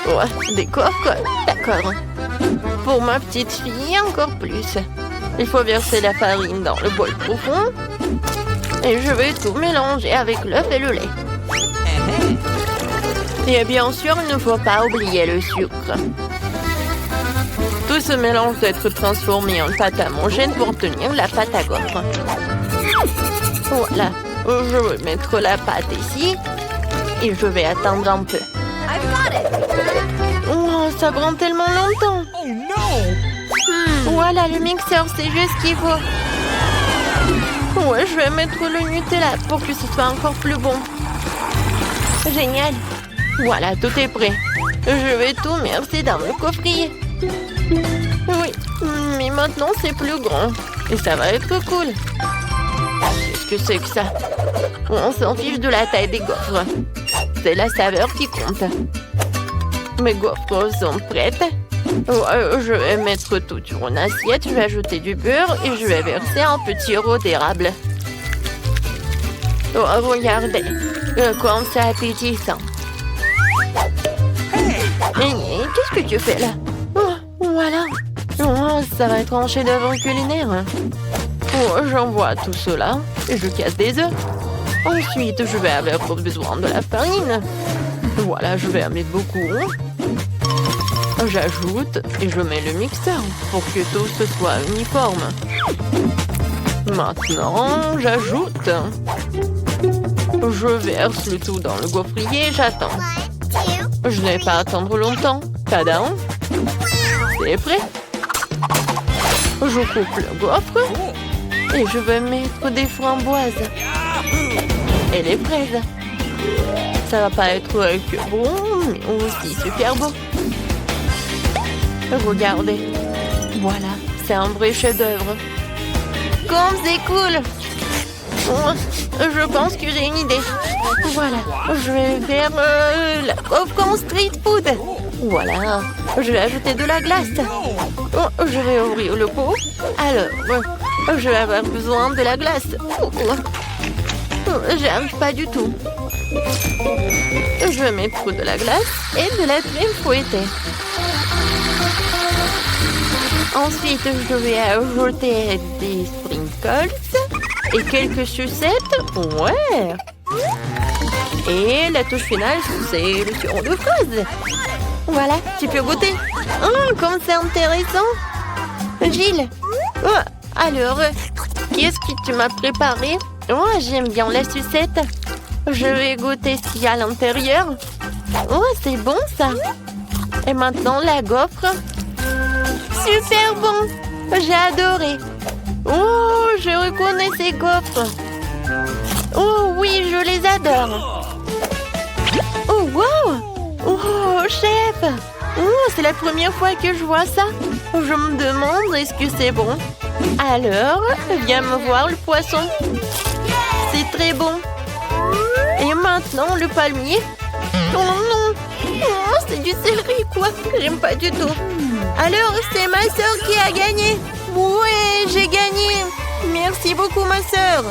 Ouais, des gaufres, d'accord. Pour ma petite fille, encore plus. Il faut verser la farine dans le bol profond. Et je vais tout mélanger avec l'œuf et le lait. Et bien sûr, il ne faut pas oublier le sucre. Tout ce mélange doit être transformé en pâte à manger pour tenir la pâte à gaufres. Voilà, je vais mettre la pâte ici et je vais attendre un peu. Oh, ça prend tellement longtemps. Oh no! Voilà, le mixeur, c'est juste ce qu'il faut. Ouais, je vais mettre le Nutella pour que ce soit encore plus bon. Génial. Voilà, tout est prêt. Je vais tout verser dans le coffrier. Oui, mais maintenant c'est plus grand. Et ça va être cool. Qu'est-ce que c'est que ça? On s'en fiche de la taille des gaufres. C'est la saveur qui compte. Mes gaufres sont prêtes. Je vais mettre tout sur une assiette. Je vais ajouter du beurre et je vais verser un petit rôti d'érable. Oh, regardez, comme c'est appétissant. Qu'est-ce que tu fais là? Oh, voilà. Oh, ça va être un chef-d'œuvre culinaire. Oh, j'envoie tout cela et je casse des œufs. Ensuite, je vais avoir besoin de la farine. Voilà, je vais en mettre beaucoup. J'ajoute et je mets le mixeur pour que tout ce soit uniforme. Maintenant, j'ajoute. Je verse le tout dans le gaufrier et j'attends. Je n'ai pas à attendre longtemps. Tadam! C'est prêt. Je coupe le gaufre et je vais mettre des framboises et les fraises. Ça va pas être que bon, mais aussi super beau. Regardez. Voilà, c'est un vrai chef-d'œuvre. Comme c'est cool! Je pense que j'ai une idée. Voilà, je vais faire la coffre en street food. Voilà, je vais ajouter de la glace. Je vais ouvrir le pot. Alors, je vais avoir besoin de la glace. J'y arrive pas du tout. Je vais mettre de la glace et de la crème fouettée. Ensuite, je vais ajouter des sprinkles et quelques sucettes. Ouais. Et la touche finale, c'est le sirop de fraise. Voilà, tu peux goûter. Oh, comme c'est intéressant. Gilles, alors, qu'est-ce que tu m'as préparé? Oh, j'aime bien la sucette. Je vais goûter ce qu'il y a à l'intérieur. Oh, c'est bon ça. Et maintenant, la gaufre. Super bon. J'ai adoré. Oh, je reconnais ces gaufres. Oh oui, je les adore. Oh, wow. Oh, chef. Oh, c'est la première fois que je vois ça. Je me demande, est-ce que c'est bon? Alors, viens me voir le poisson. C'est très bon. Et maintenant, le palmier. Oh non. Oh, c'est du céleri, quoi. J'aime pas du tout. Alors, c'est ma sœur qui a gagné. Ouais, j'ai gagné. Merci beaucoup, ma sœur.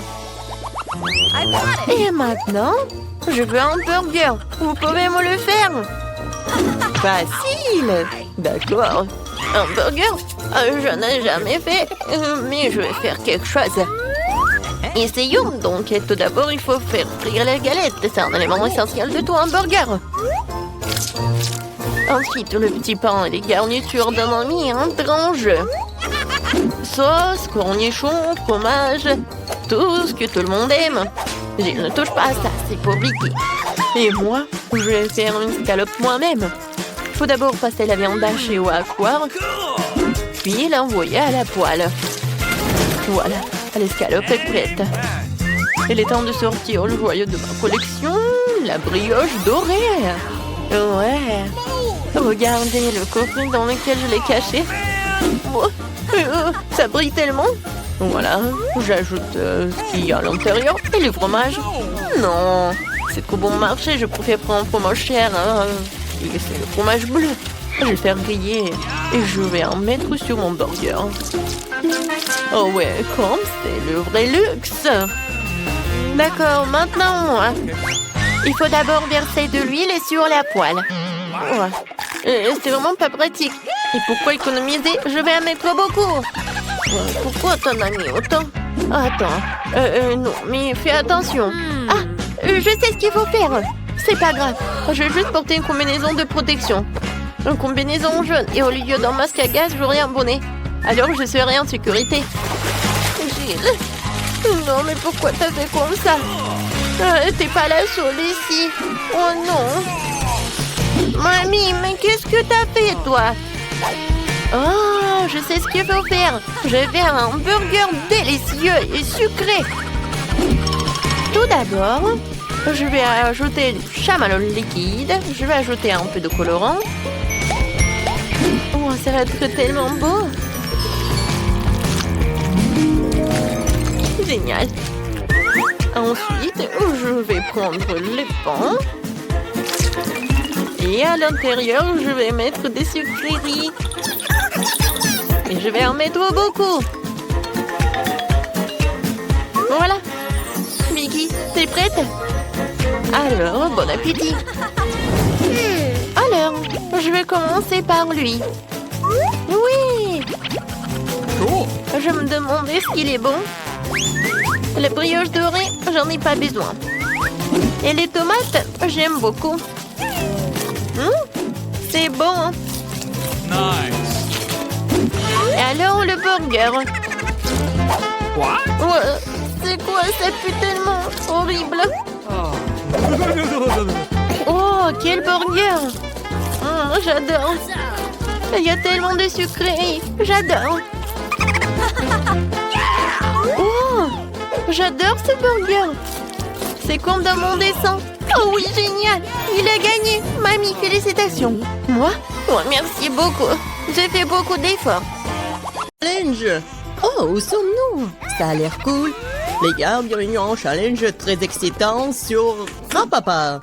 Et maintenant, je veux un burger. Vous pouvez me le faire? Facile. D'accord. Un burger? Je n'ai jamais fait, mais je vais faire quelque chose. Essayons donc. Tout d'abord, il faut faire frire la galette. C'est un élément essentiel de tout hamburger. Ensuite, le petit pain et les garnitures de mamie entrent en jeu. Sauce, cornichons, fromage, tout ce que tout le monde aime. Je ne touche pas à ça, c'est pour Vicky. Et moi, je vais faire une scalope moi-même. Il faut d'abord passer la viande hachée au hachoir, puis l'envoyer à la poêle. Voilà, l'escalope est prête. Il est temps de sortir le joyau de ma collection, la brioche dorée. Ouais. Regardez le coffret dans lequel je l'ai caché. Oh, ça brille tellement. Voilà, j'ajoute ce qu'il y a à l'intérieur et le fromage. Non, c'est trop bon marché, je préfère prendre un fromage cher. Hein. C'est le fromage bleu. Je vais le faire griller et je vais en mettre sur mon burger. Oh ouais, comme c'est le vrai luxe. D'accord, maintenant moi. Il faut d'abord verser de l'huile sur la poêle. Ouais. C'est vraiment pas pratique. Et pourquoi économiser? Je vais en mettre beaucoup. Pourquoi t'en as mis autant? Attends. Non, mais fais attention. Ah, je sais ce qu'il faut faire. C'est pas grave. Je vais juste porter une combinaison de protection. Une combinaison jaune. Et au lieu d'un masque à gaz, j'aurai un bonnet. Alors je serai en sécurité. Gilles. Non, mais pourquoi t'as fait comme ça? T'es pas la seule ici. Oh non. Mamie, mais qu'est-ce que t'as fait, toi? Oh, je sais ce qu'il faut faire. Je vais faire un burger délicieux et sucré. Tout d'abord, je vais ajouter du chamallow liquide. Je vais ajouter un peu de colorant. Oh, ça va être tellement beau. Génial. Ensuite, je vais prendre les pans. Et à l'intérieur, je vais mettre des sucreries. Et je vais en mettre beaucoup. Voilà. Vicky, t'es prête? Alors, bon appétit. Alors, je vais commencer par lui. Oui. Je me demandais ce qu'il est bon. La brioche dorée, j'en ai pas besoin. Et les tomates, j'aime beaucoup. C'est bon. Nice. Et alors le burger. What? Ouais, c'est quoi? Ça pue tellement horrible. Oh, quel burger. J'adore. Il y a tellement de sucreries. J'adore. Oh, j'adore ce burger. C'est comme dans mon dessin. Oh oui, génial. Il a gagné. Mamie, félicitations. Moi? Oh, merci beaucoup. J'ai fait beaucoup d'efforts. Challenge. Oh, où sommes-nous? Ça a l'air cool. Les gars, bienvenue à un challenge très excitant sur Grand-Papa.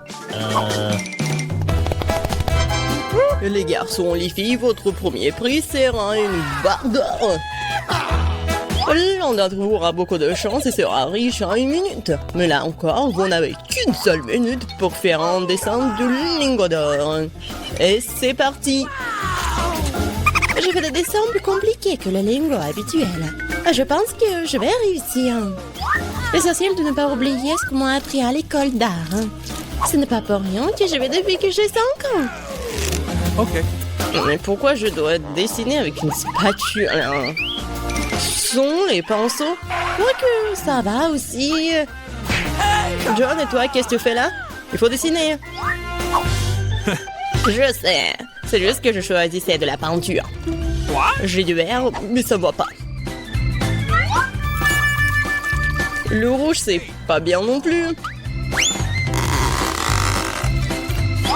Les garçons, les filles, votre premier prix sera une barre d'or. L'un d'entre vous aura beaucoup de chance et sera riche en 1 minute. Mais là encore, vous n'avez qu'une seule minute pour faire un dessin de lingot d'or. Et c'est parti. Je fais des dessins plus compliqués que le lingot habituel. Je pense que je vais réussir. L'essentiel de ne pas oublier ce qu'on m'a appris à l'école d'art. Ce n'est pas pour rien que je vais depuis que j'ai 5 ans. Ok. Mais pourquoi je dois dessiner avec une spatule? Sont les pinceaux? Quoique, ça va aussi. John, et toi, qu'est-ce que tu fais là? Il faut dessiner. Je sais. C'est juste que je choisissais de la peinture. J'ai du vert, mais ça va pas. Le rouge, c'est pas bien non plus.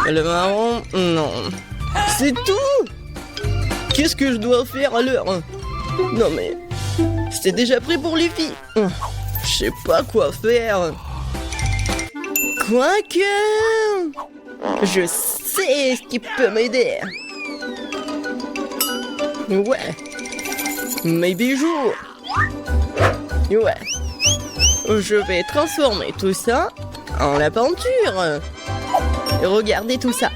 Le marron, non. C'est tout. Qu'est-ce que je dois faire alors? Non mais... C'est déjà prêt pour les filles. Je sais pas quoi faire. Quoique... Je sais ce qui peut m'aider. Ouais. Mes bijoux. Ouais. Je vais transformer tout ça en la peinture. Et regardez tout ça.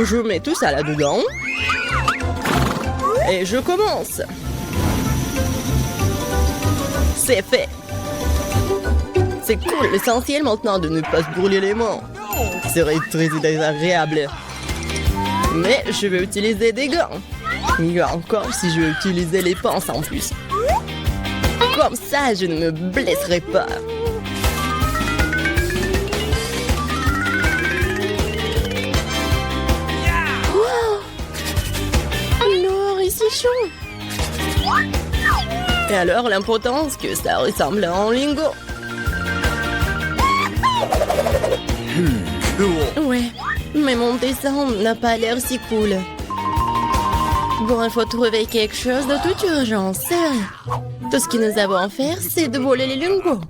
Je mets tout ça là-dedans. Et je commence. C'est fait. C'est cool, l'essentiel maintenant de ne pas se brûler les mains. Ce serait très désagréable. Mais je vais utiliser des gants. Mieux encore si je vais utiliser les pinces en plus. Comme ça, je ne me blesserai pas. L'or est si chaud. Et alors, l'importance que ça ressemble à un lingot. Ouais, mais mon dessin n'a pas l'air si cool. Bon, il faut trouver quelque chose de toute urgence, c'est vrai. Tout ce que nous avons à faire, c'est de voler les lingots.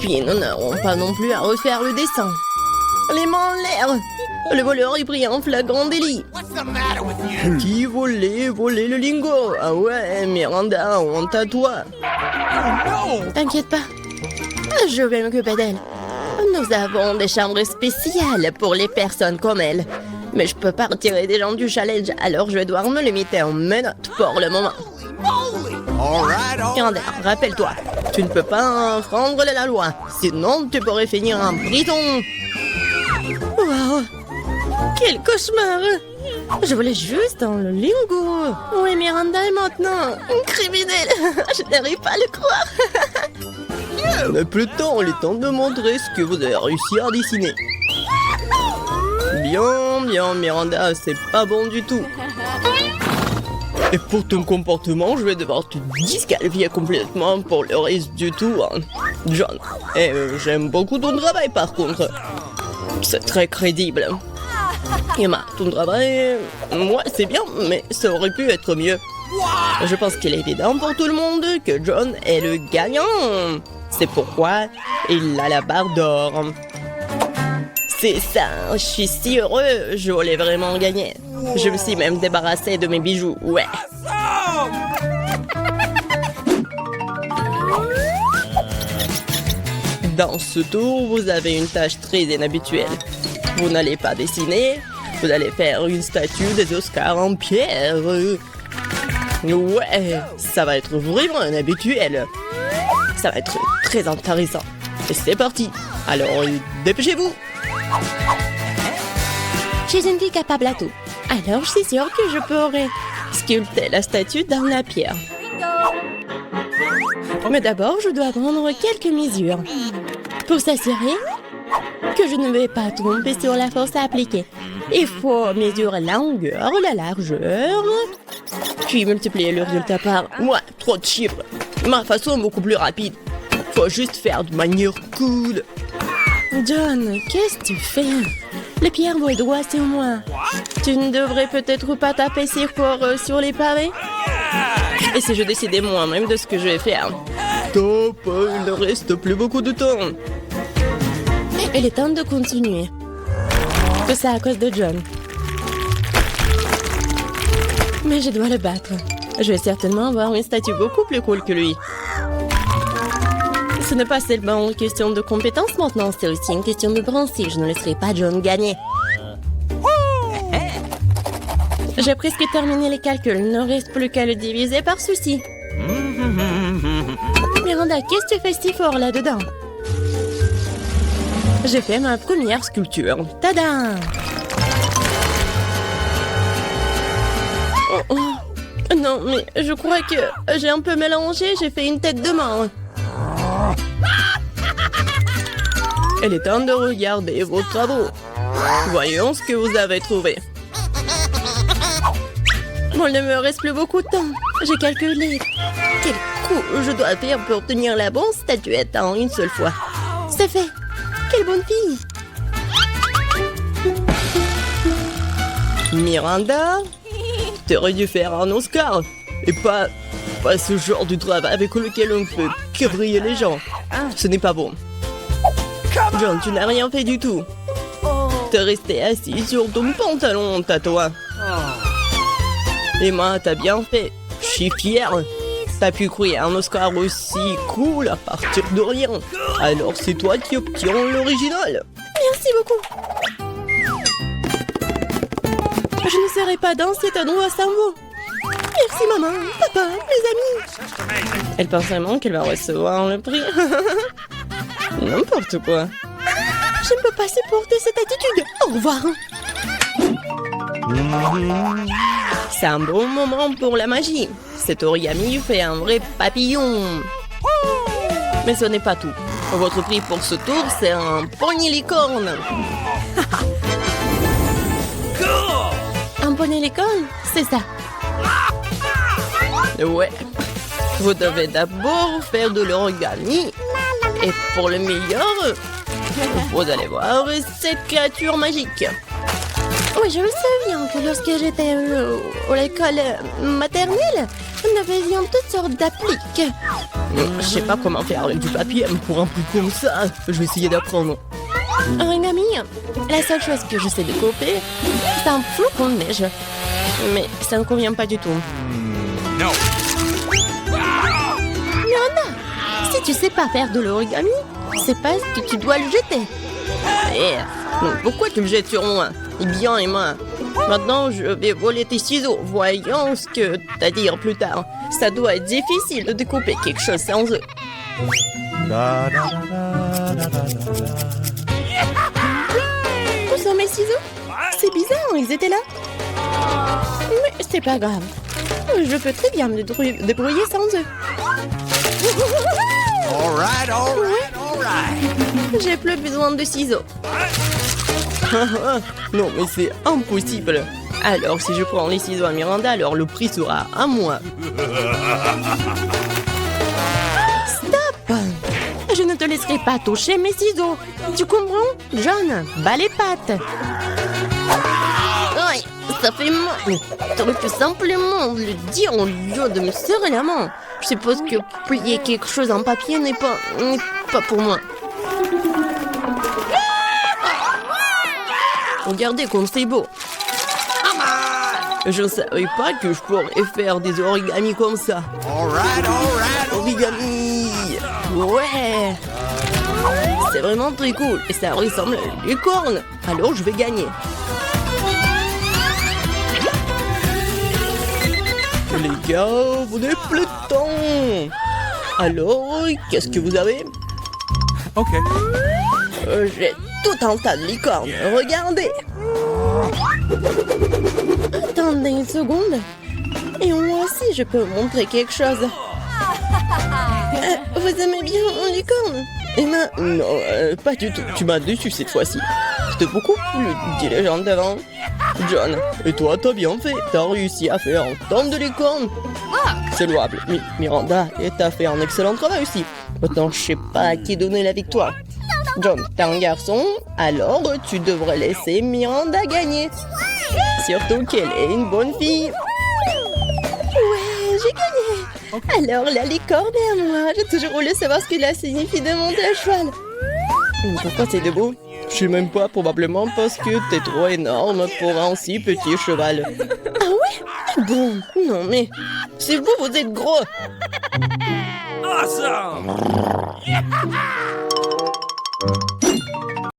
Puis nous n'aurons pas non plus à refaire le dessin. Les mains en l'air. Le voleur est pris en flagrant délit. Qui volait le lingot? Ah ouais, Miranda, honte à toi. T'inquiète pas, je vais m'occuper d'elle. Nous avons des chambres spéciales pour les personnes comme elle. Mais je peux pas retirer des gens du challenge, alors je vais devoir me limiter en menottes pour le moment. Miranda, rappelle-toi, tu ne peux pas enfreindre la loi, sinon tu pourrais finir en prison. Wow, quel cauchemar! Je voulais juste dans le lingot. Oui, Miranda est maintenant une criminelle. Je n'arrive pas à le croire. Mais plus tard, il est temps de montrer ce que vous avez réussi à dessiner. Bien, Miranda, c'est pas bon du tout. Et pour ton comportement, je vais devoir te disqualifier complètement pour le reste du tour. John, j'aime beaucoup ton travail par contre. C'est très crédible. Emma, ton travail, moi c'est bien, mais ça aurait pu être mieux. Je pense qu'il est évident pour tout le monde que John est le gagnant. C'est pourquoi il a la barre d'or. C'est ça, je suis si heureux, je voulais vraiment gagner. Je me suis même débarrassé de mes bijoux, ouais. Dans ce tour, vous avez une tâche très inhabituelle. Vous n'allez pas dessiner, vous allez faire une statue des Oscars en pierre. Ouais, ça va être vraiment inhabituel. Ça va être très intéressant. Et c'est parti. Alors, dépêchez-vous. Je suis une fille capable à tout. Alors, je suis sûre que je pourrai Sculpter la statue dans la pierre. Mais d'abord, je dois prendre quelques mesures. Pour s'assurer que je ne vais pas tromper sur la force à appliquer. Il faut mesurer la longueur, la largeur, Puis multiplier le résultat par... Ouais, trop de chiffres. Ma façon est beaucoup plus rapide. Faut juste faire de manière cool. John, qu'est-ce que tu fais? Les pierres vont droit sur moi. Tu ne devrais peut-être pas taper si fort sur les pavés? Et si je décidais moi-même de ce que je vais faire? Stop, il ne reste plus beaucoup de temps. Il est temps de continuer. Tout ça à cause de John. Mais je dois le battre. Je vais certainement avoir une statue beaucoup plus cool que lui. Ce n'est pas seulement une question de compétence maintenant, c'est aussi une question de principe. Je ne laisserai pas John gagner. J'ai presque terminé les calculs. Il ne reste plus qu'à le diviser par ceci. Miranda, qu'est-ce que tu fais si fort là-dedans? J'ai fait ma première sculpture. Tada! Oh, oh. Non, mais je crois que j'ai un peu mélangé. J'ai fait une tête de mort. Il est temps de regarder vos travaux. Voyons ce que vous avez trouvé. Bon, il ne me reste plus beaucoup de temps. J'ai calculé quel coup je dois faire pour tenir la bonne statuette en une seule fois. C'est fait. Quelle bonne fille. Miranda, t'aurais dû faire un Oscar. Et pas ce genre de travail avec lequel on peut quadriller les gens. Ce n'est pas bon. John, tu n'as rien fait du tout. T'es resté assis sur ton pantalon, toi. Et moi, t'as bien fait. Je suis fière. T'as pu créer un Oscar aussi cool à partir de rien. Alors c'est toi qui obtiens l'original. Merci beaucoup. Je ne serai pas dans cet endroit sans vous. Merci maman, papa, mes amis. Elle pense vraiment qu'elle va recevoir le prix. N'importe quoi. Je ne peux pas supporter cette attitude. Au revoir. C'est un bon moment pour la magie. Cet origami fait un vrai papillon. Mais ce n'est pas tout. Votre prix pour ce tour, c'est un poney licorne. Un poney licorne, c'est ça. Ouais. Vous devez d'abord faire de l'origami. Et pour le meilleur, vous allez voir cette créature magique. Oui, je me souviens que lorsque j'étais à l'école maternelle, nous faisions toutes sortes d'appliques. Je sais pas comment faire avec du papier pour un truc comme ça. Je vais essayer d'apprendre. Origami, la seule chose que je sais découper, c'est un flocon de neige. Mais ça ne convient pas du tout. No. Miranda, si tu sais pas faire de l'origami, c'est pas ce que tu dois le jeter. Donc pourquoi tu me jettes sur moi? Bien, Emma. Maintenant, je vais voler tes ciseaux. Voyons ce que t'as à dire plus tard. Ça doit être difficile de découper quelque chose sans eux. Où sont mes ciseaux? C'est bizarre, ils étaient là. Mais c'est pas grave. Je peux très bien me débrouiller sans eux. All right. J'ai plus besoin de ciseaux. Non, mais c'est impossible. Alors, si je prends les ciseaux à Miranda, alors le prix sera à moi. Stop! Je ne te laisserai pas toucher mes ciseaux. Tu comprends? John, bats les pattes. Oui, ça fait mal. T'aurais pu simplement le dire au lieu de me serrer la main. Je suppose que plier quelque chose en papier n'est pas pour moi. Regardez comme c'est beau. Je ne savais pas que je pourrais faire des origamis comme ça. All right. Origami. Ouais. C'est vraiment très cool. Et ça ressemble à une licorne. Alors je vais gagner. Les gars, vous n'avez plus de temps. Alors, qu'est-ce que vous avez? OK. J'ai tout un tas de licornes. Regardez. Attendez une seconde. Et moi aussi, je peux vous montrer quelque chose. Vous aimez bien mon licorne? Emma, non, pas du tout. Tu m'as déçu cette fois-ci. C'était beaucoup plus diligent d'avant. John, et toi, t'as bien fait. T'as réussi à faire un tonne de licorne. C'est louable. Miranda, et t'as fait un excellent travail aussi. Autant je sais pas à qui donner la victoire. John, t'es un garçon, alors tu devrais laisser Miranda gagner. Surtout qu'elle est une bonne fille. Ouais, j'ai gagné. Alors, la licorne est à moi. J'ai toujours voulu savoir ce que cela signifie de monter à cheval. Pourquoi c'est debout? Je sais même pas, probablement parce que t'es trop énorme pour un si petit cheval. Ah ouais? Bon, non mais... C'est vous êtes gros! Awesome!